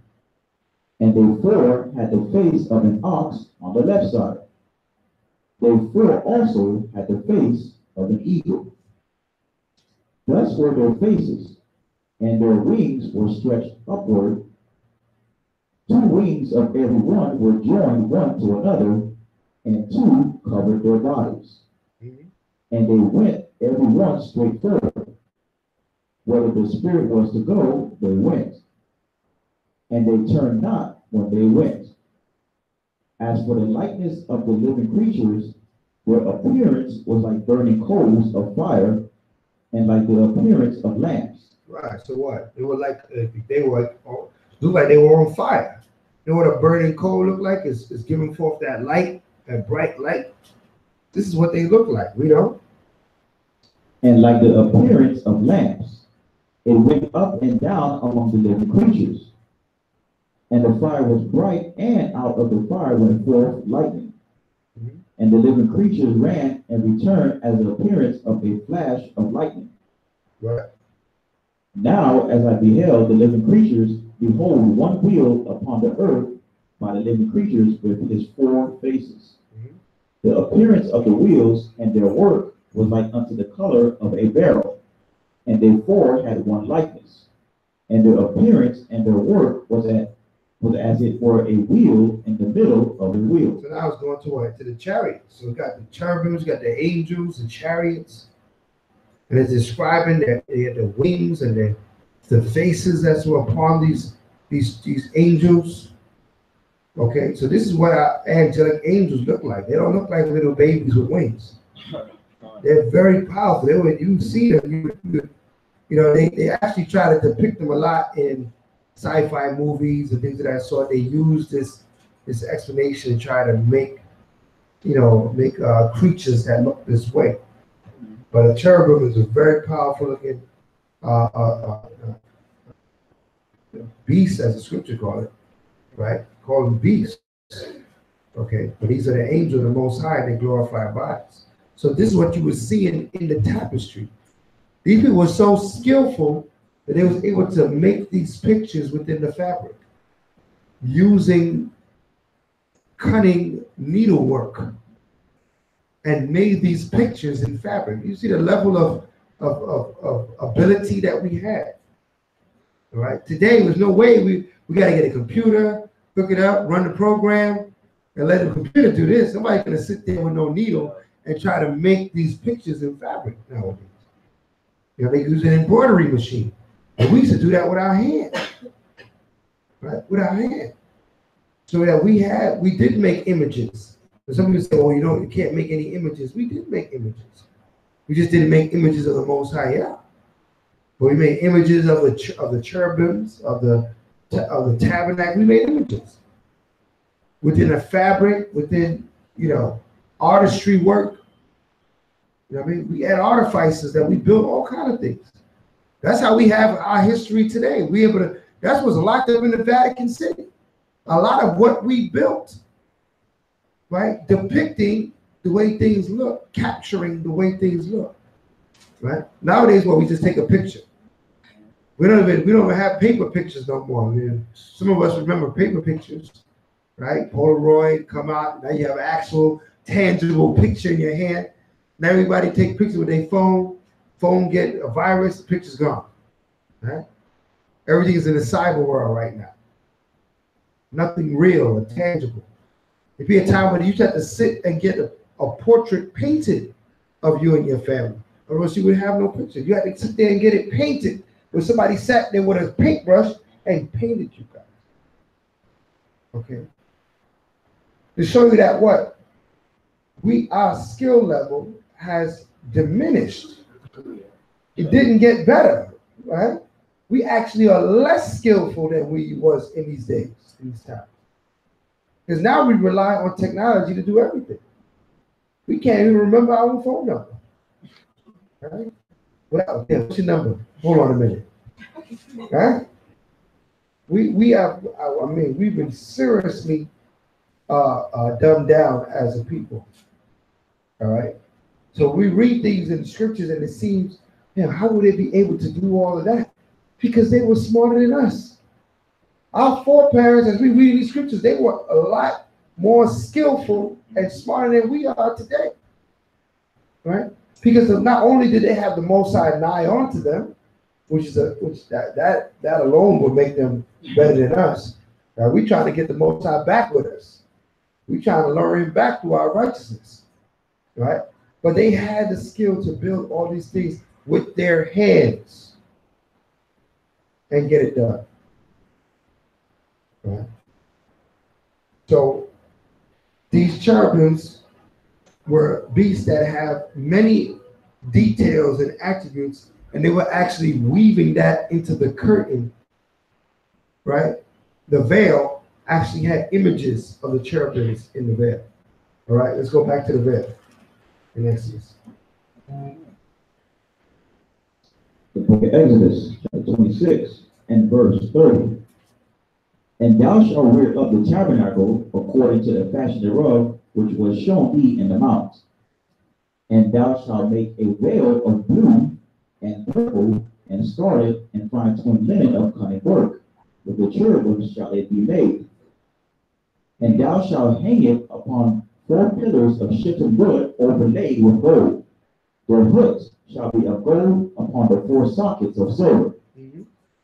and they four had the face of an ox on the left side. They four also had the face of an eagle. Thus were their faces, and their wings were stretched upward. Two wings of every one were joined one to another, and two covered their bodies. And they went every one straight forward. Whether the spirit was to go, they went. And they turned not when they went. As for the likeness of the living creatures, their appearance was like burning coals of fire, and like the appearance of lamps. Right. So what? They were like looked like they were on fire. You know what a burning coal look like? It's giving forth that light, that bright light. This is what they look like. We don't. And like the appearance of lamps, it went up and down among the living creatures. And the fire was bright, and out of the fire went forth lightning. And the living creatures ran and returned as the appearance of a flash of lightning. Right. Now, as I beheld the living creatures, behold, one wheel upon the earth by the living creatures with his four faces. The appearance of the wheels and their work was like unto the color of a beryl, and they four had one likeness. And their appearance and their work was as it were a wheel in the middle of a wheel. So now it's going to what? To the chariots. So we got the cherubims, got the angels, the chariots, and it's describing that they had the wings and the faces that were upon these angels. Okay, so this is what our angelic angels look like. They don't look like little babies with wings. They're very powerful. You see them, they actually try to depict them a lot in sci-fi movies and things of that sort. They use this explanation to try to make creatures that look this way. But a cherubim is a very powerful looking beast, as the scripture call it, right? Call them beasts. Okay, but these are the angels of the Most High. They glorify bodies. So this is what you were seeing in the tapestry. These people were so skillful that they was able to make these pictures within the fabric using cunning needlework and made these pictures in fabric. You see the level of ability that we had. All right. Today, there's no way we got to get a computer, hook it up, run the program, and let the computer do this. Nobody's going to sit there with no needle and try to make these pictures in fabric nowadays. They use an embroidery machine. And we used to do that with our hand, right? With our hand. So that we did make images. And some people say, well, you can't make any images. We did make images. We just didn't make images of the Most High, yeah. But we made images of the cherubims, of the tabernacle. We made images. Within a fabric, within, artistry work. You know what I mean? We had artificers that we built all kinds of things. That's how we have our history today. That's what's locked up in the Vatican City. A lot of what we built, right? Depicting the way things look, capturing the way things look, right? Nowadays, we just take a picture. We don't even have paper pictures no more. I mean, some of us remember paper pictures, right? Polaroid come out. Now you have an actual tangible picture in your hand. Now everybody take pictures with their phone. Phone get a virus, the picture's gone. Right? Everything is in the cyber world right now. Nothing real or tangible. It'd be a time when you used to have to sit and get a portrait painted of you and your family, or else you would have no picture. You had to sit there and get it painted, where somebody sat there with a paintbrush and painted you guys. Okay. To show you that our skill level has diminished. It didn't get better, right? We actually are less skillful than we was in these days, in these times. Because now we rely on technology to do everything. We can't even remember our own phone number. Right? What's your number? Hold on a minute. Right? We've been seriously dumbed down as a people. All right. So we read things in the scriptures, and it seems, how would they be able to do all of that? Because they were smarter than us. Our foreparents, as we read these scriptures, they were a lot more skillful and smarter than we are today. Right? Because not only did they have the Most High nigh onto them, that alone would make them better than us. Right? We trying to get the Most High back with us. We trying to lure him back to our righteousness. Right? But they had the skill to build all these things with their hands and get it done. Right? So these cherubims were beasts that have many details and attributes, and they were actually weaving that into the curtain. Right? The veil actually had images of the cherubims in the veil. All right, let's go back to the veil in Exodus. The book of Exodus, chapter 26, and verse 30. And thou shalt rear up the tabernacle according to the fashion thereof, which was shown thee in the mount. And thou shalt make a veil of blue and purple and scarlet and fine twined linen of cunning work. With the cherubim shall it be made. And thou shalt hang it upon 4 pillars of shittim wood overlaid with gold. Their hooks shall be of gold upon the 4 sockets of silver.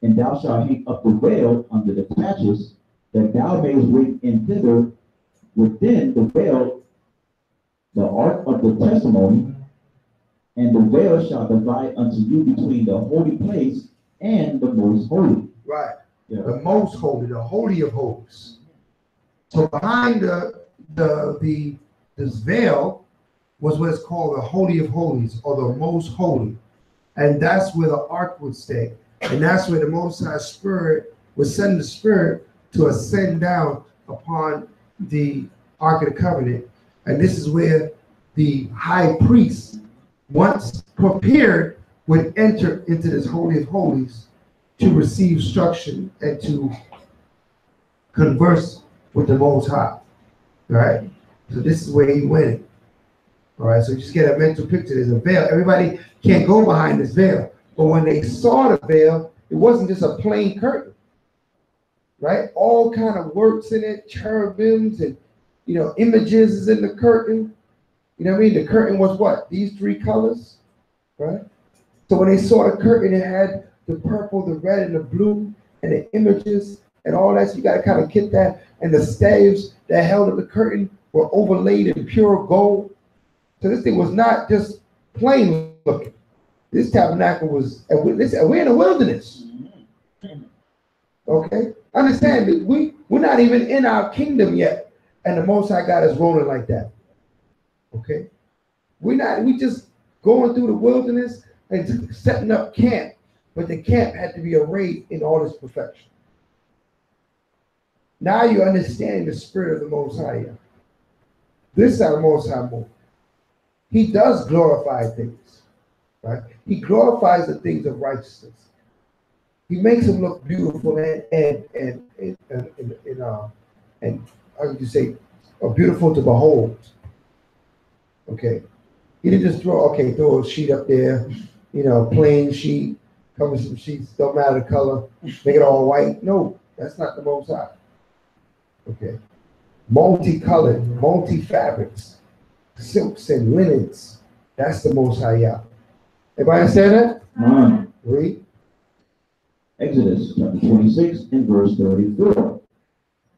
And thou shalt hang up the veil under the patches, that thou mayest bring in thither within the veil the ark of the testimony, and the veil shall divide unto you between the holy place and the most holy. Right. Yeah. The most holy, the holy of holies. So behind this veil was what's called the Holy of Holies, or the most holy. And that's where the ark would stay. And that's where the Most High Spirit would send the Spirit to ascend down upon the Ark of the Covenant. And this is where the high priest, once prepared, would enter into this Holy of Holies to receive instruction and to converse with the Most High. All right? So this is where he went. All right? So just get a mental picture. There's a veil. Everybody can't go behind this veil. But when they saw the veil, it wasn't just a plain curtain, right? All kind of works in it, cherubims and, images is in the curtain. You know what I mean? The curtain was what? These 3 colors, right? So when they saw the curtain, it had the purple, the red, and the blue, and the images and all that. So you got to kind of get that. And the staves that held up the curtain were overlaid in pure gold. So this thing was not just plain looking. This tabernacle was, we're in a wilderness. Okay? Understand that we're not even in our kingdom yet, and the Most High got us rolling like that. Okay? We just going through the wilderness and setting up camp, but the camp had to be arrayed in all its perfection. Now you understand the spirit of the Most High. This is how the Most High moves. He does glorify things. Right? He glorifies the things of righteousness. He makes them look beautiful and how would you say, beautiful to behold. Okay. He didn't just throw a sheet up there, plain sheet, cover some sheets, don't matter the color, make it all white. No, that's not the Most High. Okay. Multicolored, multi-fabrics, silks and linens. That's the Most High Yah. Everybody understand that? Read. Exodus chapter 26 and verse 34.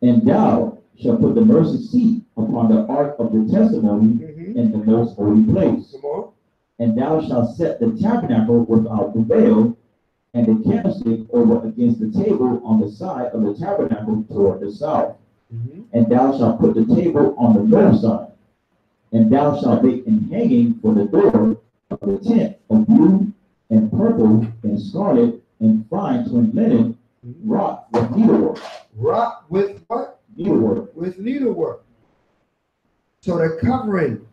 And thou shalt put the mercy seat upon the ark of the testimony in the most holy place. Come on. And thou shalt set the tabernacle without the veil, and the candlestick over against the table on the side of the tabernacle toward the south. And thou shalt put the table on the north side. And thou shalt make an hanging for the door of the tent of blue and purple and scarlet and fine twined linen, wrought with needlework. Wrought with what? Needlework. With needlework. So the covering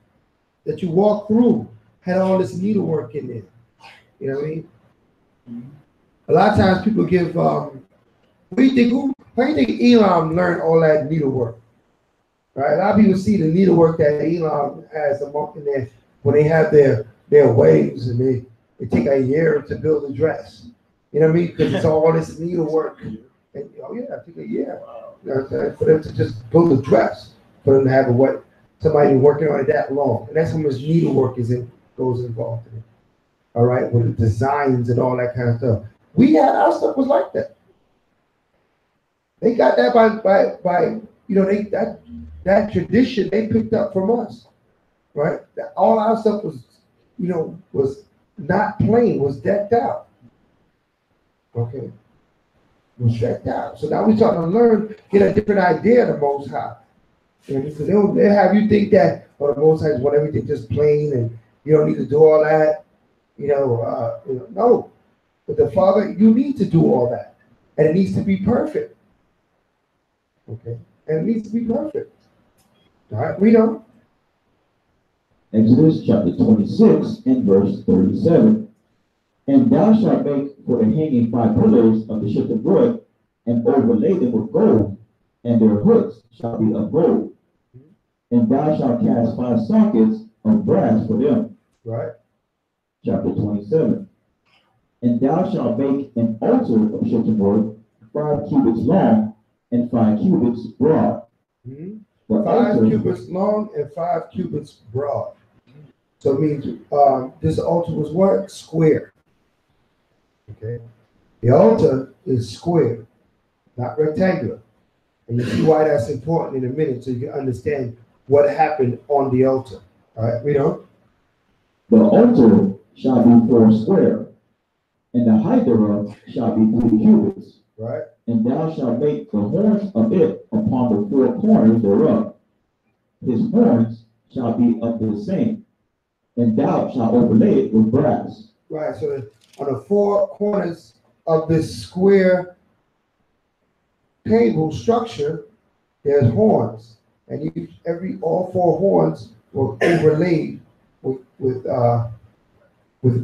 that you walk through had all this needlework in there. You know what I mean? A lot of times people give, how do you think Elam learned all that needlework? Right? A lot of people see the needlework that Elon has in there when they have their weddings and they take a year to build a dress. You know what I mean? Because it's all this needlework. And oh yeah, it took a year. You know what I'm saying? For them to just build a dress, for them to have a what somebody working on it that long. And that's how much needlework goes involved in it. All right, with the designs and all that kind of stuff. Our stuff was like that. They got that by that tradition they picked up from us, right? All our stuff was not plain, was decked out. Okay, was decked out. So now we're starting to learn, get a different idea of the Most High. Because they'll have you think that the Most High is want everything just plain and you don't need to do all that. No. But the Father, you need to do all that, and it needs to be perfect. Okay, and it needs to be perfect. All right, read on. Exodus chapter 26 and verse 37. And thou shalt make for the hanging 5 pillars of the shittim wood, and overlay them with gold, and their hooks shall be of gold. And thou shalt cast 5 sockets of brass for them. Right. Chapter 27. And thou shalt make an altar of shittim wood, 5 cubits long and 5 cubits broad. Mm-hmm. 5 cubits long and 5 cubits broad. So it means this altar was what? Square. Okay. The altar is square, not rectangular. And you see why that's important in a minute, so you can understand what happened on the altar. All right, read on. The altar shall be 4 square, and the height thereof shall be 3 cubits. Right. And thou shalt make the horns of it upon the 4 corners thereof. His horns shall be of the same, and thou shalt overlay it with brass. Right. So on the 4 corners of this square table structure, there's horns, and all 4 horns were overlaid with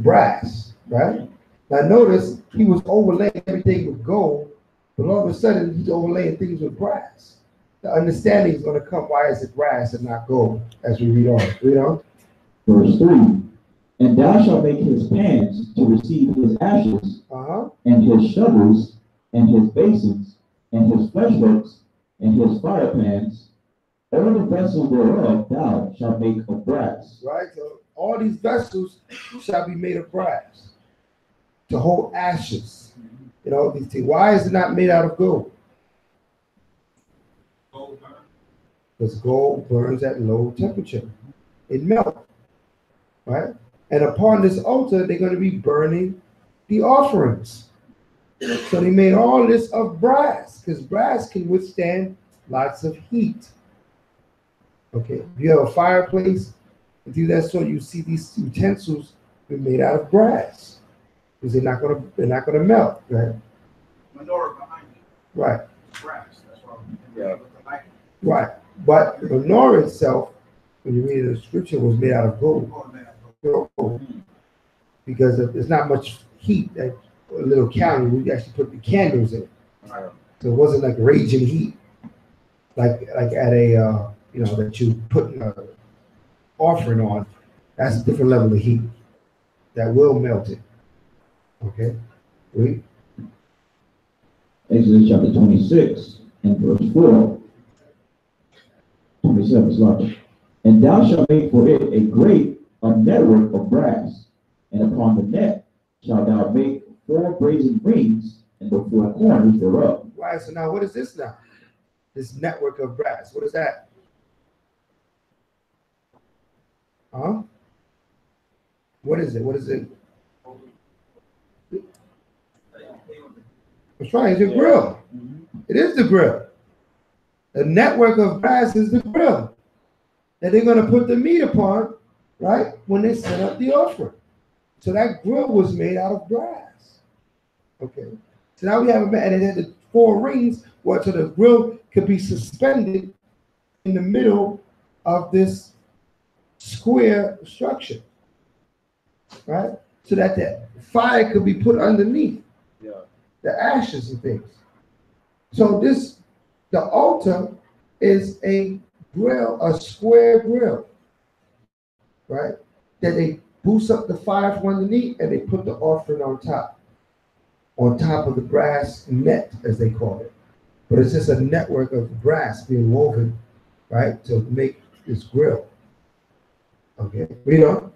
brass. Right. Now notice he was overlaying everything with gold, but all of a sudden he's overlaying things with brass. The understanding is going to come. Why is it brass and not gold? As we read on. Read on. Verse 3. And thou shalt make his pans to receive his ashes, and his shovels, and his basins, and his flesh hooks, and his fire pans. All the vessels thereof thou shalt make of brass. Right. So all these vessels shall be made of brass to hold ashes. You know, these things. Why is it not made out of gold? Because gold burns at low temperature. It melts. Right? And upon this altar, they're going to be burning the offerings. So they made all this of brass, because brass can withstand lots of heat. Okay, if you have a fireplace, and do that, so you see these utensils be made out of brass, because they're not gonna melt, right? Menorah behind you. Right. Brass. That's what Right. But the menorah itself, when you read the scripture, was made out of gold. Because there's not much heat at a little candle. We actually put the candles in it. So it wasn't like raging heat, like at a that you put an offering on. That's a different level of heat that will melt it. Okay, read. Exodus chapter 26 and verse 4. 27 is large. And thou shalt make for it a grate of network of brass, and upon the net shalt thou make 4 brazen rings in the 4 corners thereof. Right, so now what is this now? This network of brass, what is that? Huh? What is it? What is it? That's right, it's a grill. It is the grill. The network of brass is the grill that they're going to put the meat upon, right, when they set up the offering. So that grill was made out of brass. Okay. So now we have and it had the 4 rings, so the grill could be suspended in the middle of this square structure, right? So that the fire could be put underneath the ashes and things. So the altar is a grill, a square grill, right? That they boost up the fire from underneath and they put the offering on top of the brass net, as they call it. But it's just a network of brass being woven, right, to make this grill. Okay, read on.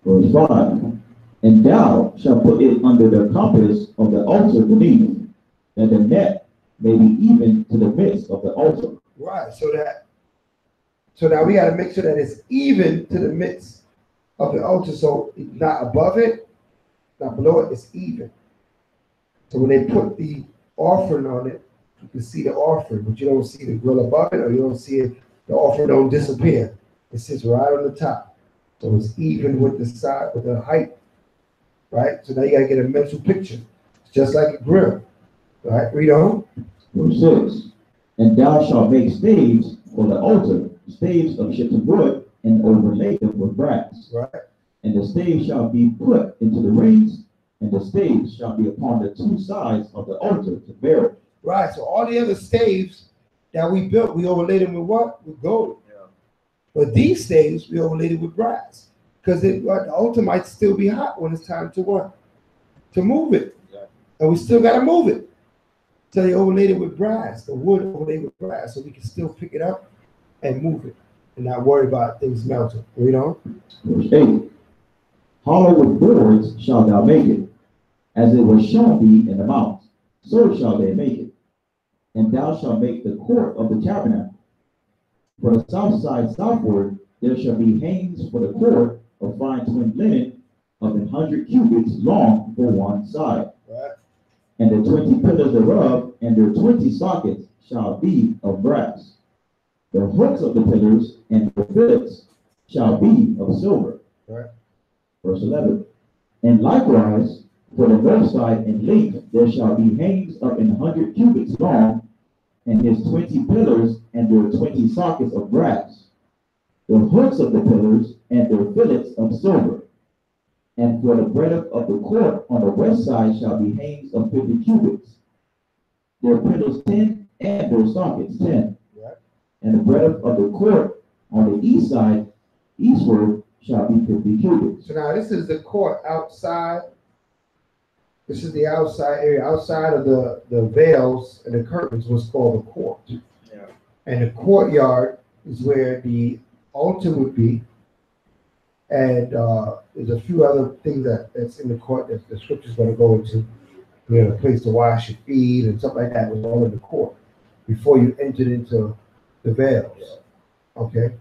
Verse 5. And thou shalt put it under the compass of the altar beneath, that the net may be even to the midst of the altar. Right, so now we got to make sure that it's even to the midst of the altar, so it's not above it, not below it, it's even. So when they put the offering on it, you can see the offering, but you don't see the grill above it, or you don't see it, the offering don't disappear. It sits right on the top. So it's even with the side, with the height, right? So now you gotta get a mental picture. It's just like a grill, right? Read on. Verse 6. And thou shalt make staves for the altar, staves of shittim wood, and overlay them with brass. Right. And the staves shall be put into the rings, and the staves shall be upon the two sides of the altar to bear it. Right. So all the other staves that we built, we overlaid them with what? With gold. Yeah. But these staves, we overlaid it with brass. Because the altar might still be hot when it's time to what? To move it. Yeah. And we still got to move it. So they overlaid it with brass, the wood overlaid with brass, so we can still pick it up and move it and not worry about things melting. Read on. Verse 8. Hollow with boards shalt thou make it, as it was shown thee in the mount, so shall they make it. And thou shalt make the court of the tabernacle. For the south side southward there shall be hangings for the court of fine twin linen of 100 cubits long for one side. Right. And the 20 pillars thereof and their 20 sockets shall be of brass. The hooks of the pillars and the fillets shall be of silver. Right. Verse 11. And likewise, for the north side in length there shall be hangings of 100 cubits long, and his 20 pillars and their 20 sockets of brass. The hooks of the pillars and their fillets of silver. And for the breadth of the court on the west side shall be hangings of 50 cubits. Their pillars 10, and their sockets 10. Right. And the breadth of the court on the east side, eastward, shall be 50 cubits. So now this is the court outside. This is the outside area. Outside of the veils and the curtains was called the court. Yeah. And the courtyard is where the altar would be. And there's a few other things that's in the court that the scripture's going to go into. You know, a place to wash your feet and stuff like that was all in the court before you entered into the veils. Okay?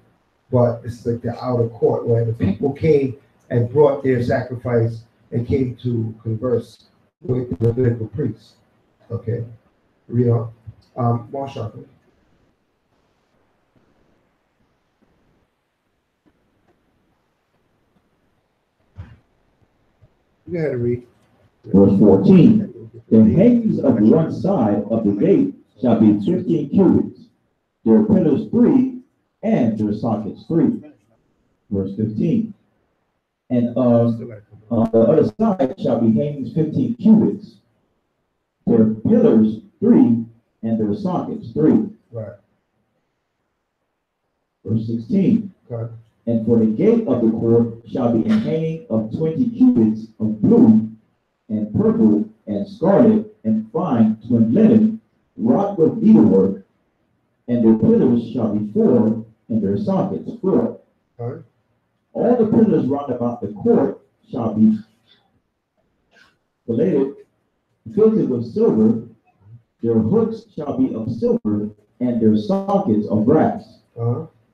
But it's like the outer court where the people came and brought their sacrifice and came to converse with the Levitical priests. Okay? Read on. More sharply. Go ahead and read. Verse 14. The hangings of one side of the gate shall be 15 cubits, their pillars 3, and their sockets 3. Verse 15. And on the other side shall be hangings 15 cubits, their pillars 3, and their sockets 3. Right. Verse 16. Okay. And for the gate of the court shall be a hanging of 20 cubits of blue, and purple, and scarlet, and fine twin linen, wrought with needlework, and their pillars shall be 4, and their sockets 4. Okay. All the pillars round about the court shall be filleted, filled with silver. Their hooks shall be of silver, and their sockets of brass.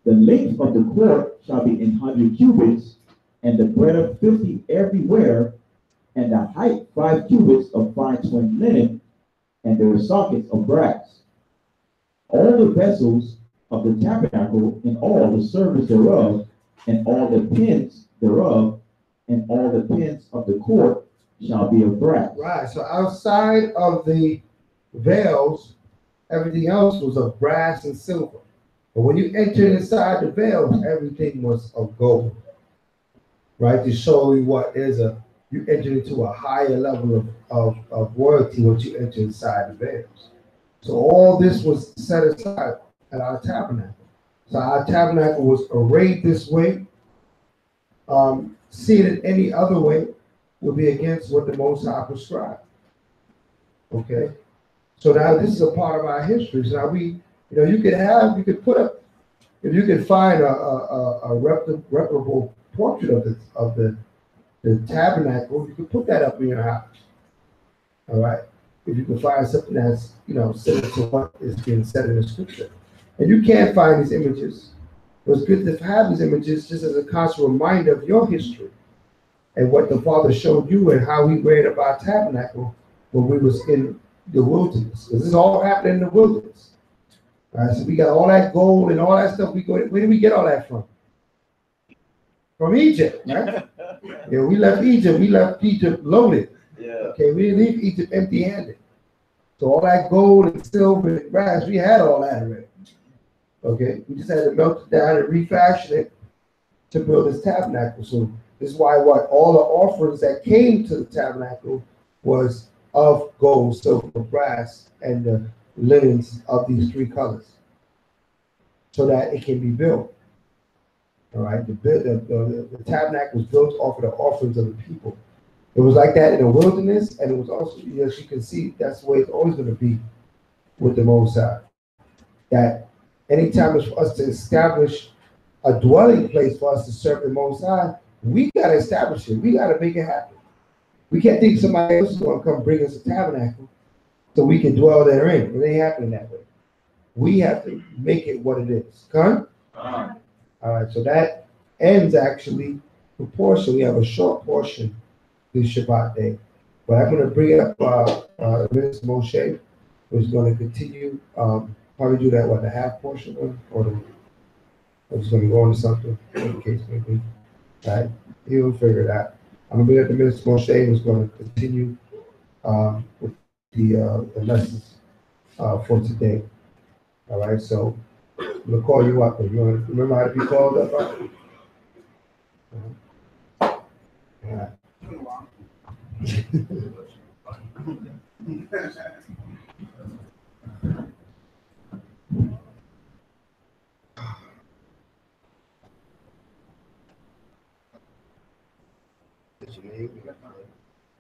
The length of the court shall be 100 cubits, and the breadth 50 everywhere, and the height 5 cubits of fine twin linen, and their sockets of brass. All the vessels of the tabernacle, and all the service thereof, and all the pins thereof, and all the pins of the court shall be of brass. Right. So outside of the veils, everything else was of brass and silver. But when you entered inside the veils, everything was of gold. Right? To show you what you entered into a higher level of royalty once you enter inside the veils. So all this was set aside at our tabernacle. So our tabernacle was arrayed this way. Seeing it any other way would be against what the Most High prescribed. Okay? So now this is a part of our history. So now we, you could put up, if you could find a reputable portrait of the tabernacle, you could put that up in your house. All right. If you can find something that's, similar to what is being said in the scripture. And you can't find these images. It was good to have these images just as a constant reminder of your history and what the Father showed you and how he read about tabernacle when we was in the wilderness. Because this all happened in the wilderness. All right, so we got all that gold and all that stuff. Where did we get all that from? From Egypt, right? Yeah, we left Egypt loaded. Yeah. Okay, we didn't leave Egypt empty-handed. So all that gold and silver and brass, we had all that already. Okay, we just had to melt it down and refashion it to build this tabernacle. So this is why all the offerings that came to the tabernacle was of gold, silver, brass, and the linens of these three colors, so that it can be built. All right, the tabernacle was built off of the offerings of the people. It was like that in the wilderness, and it was also, as you can see, that's the way it's always going to be with the Most High. That anytime it's for us to establish a dwelling place for us to serve the Most High, we got to establish it. We got to make it happen. We can't think somebody else is going to come bring us a tabernacle so we can dwell therein. It ain't happening that way. We have to make it what it is. Come? All right, so that ends actually the portion. We have a short portion this Shabbat day. But I'm going to bring up Mr. Moshe, who's going to continue, probably do that, the half portion one, or I'm just going to go on to something, in the case maybe. All right, he'll figure it out. I'm going to bring up the Minister Moshe, who's going to continue with the lessons for today. All right, so I'm going to call you up. You want to remember how to be called up? All right.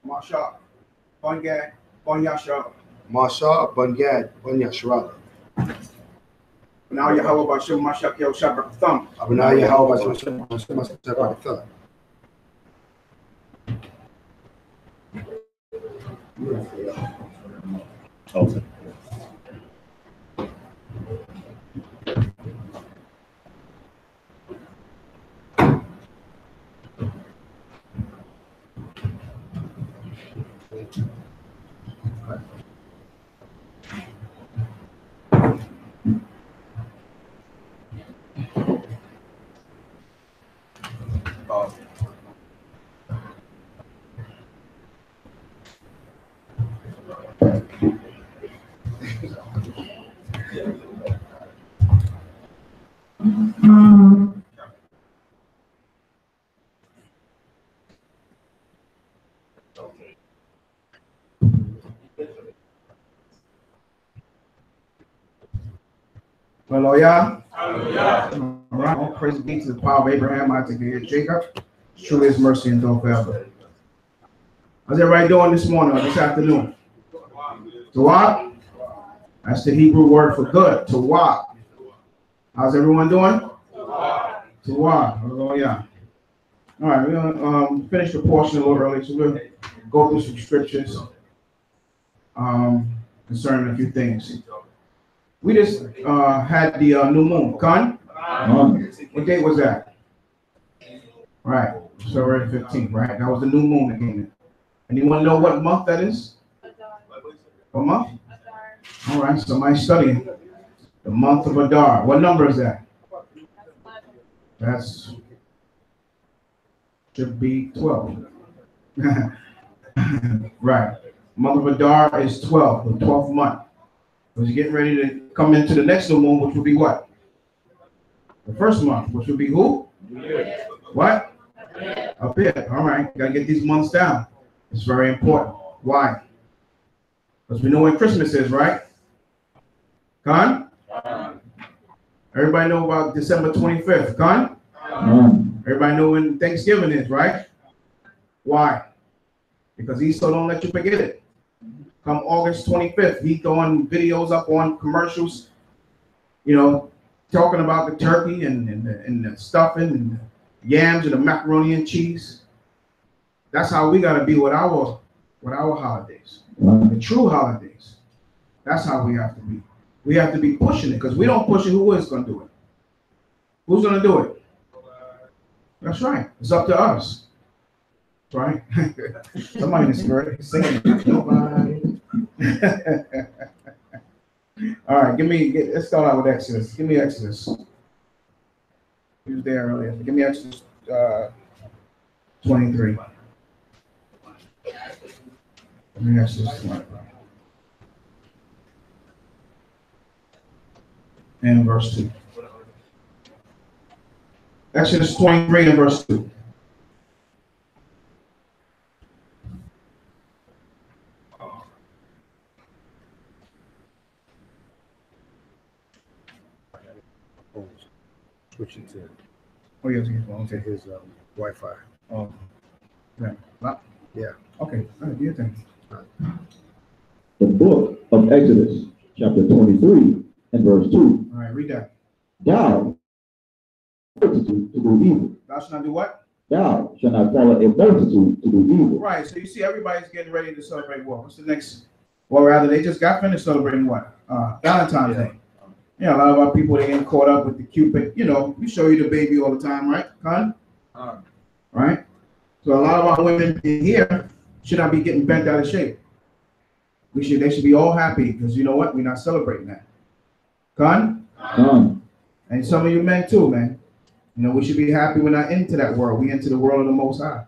Masha, Bungad, Bunyasha. Masha, Bungad, Bunyashra. Now Yahweh Bashem Masha Kel Shabbat Thumb. Now Yahweh Bashem Thumb. Okay. Hallelujah. All right. All praise be to the power of Abraham, Isaac, and Jacob. Truly his mercy endure forever. How's everybody doing this morning or this afternoon? Tawab? That's the Hebrew word for good. Tawab. How's everyone doing? Tawab. Hallelujah. All right, we're going to finish the portion a little early, so we'll go through some scriptures concerning a few things. We just had the new moon. Con? What date was that? Right, February 15th, right? That was the new moon that came in. Anyone know what month that is? What month? All right, somebody studying. The month of Adar. What number is that? That's should be 12. Right. Month of Adar is 12, the 12th month. Because you're getting ready to come into the next new moon, which will be what? The first month, which will be who? What? Up here. All right. Got to get these months down. It's very important. Why? Because we know when Christmas is, right? Con? Everybody know about December 25th, Con? Everybody know when Thanksgiving is, right? Why? Because Esau don't let you forget it. Come August 25th, he throwing videos up on commercials, you know, talking about the turkey and the stuffing and the yams and the macaroni and cheese. That's how we gotta be with our holidays, the true holidays. That's how we have to be. We have to be pushing it, because we don't push it, who is gonna do it? Who's gonna do it? That's right. It's up to us. Right? Somebody in the spirit singing. Nobody. All right, let's start out with Exodus. Give me Exodus. He was there earlier. Give me Exodus 23. Give me Exodus 23. And verse 2. Exodus 23 and verse 2. Switch it to, yes, he's going to his Wi-Fi. Oh, yeah. Yeah. Okay, all right, do your thing. The book of Exodus, chapter 23 and verse 2. All right, read that. Thou multitude to do evil. Thou shalt not do what? Thou shalt not follow a multitude to do evil. Right, so you see everybody's getting ready to celebrate what? What's the next? Well, rather, they just got finished celebrating what? Valentine's Day. Yeah, a lot of our people, they getting caught up with the Cupid. You know, we show you the baby all the time, right, Con? Right? So a lot of our women in here should not be getting bent out of shape. They should be all happy, because you know what? We're not celebrating that. Con? And some of you men too, man. You know, we should be happy we're not into that world. We into the world of the Most High.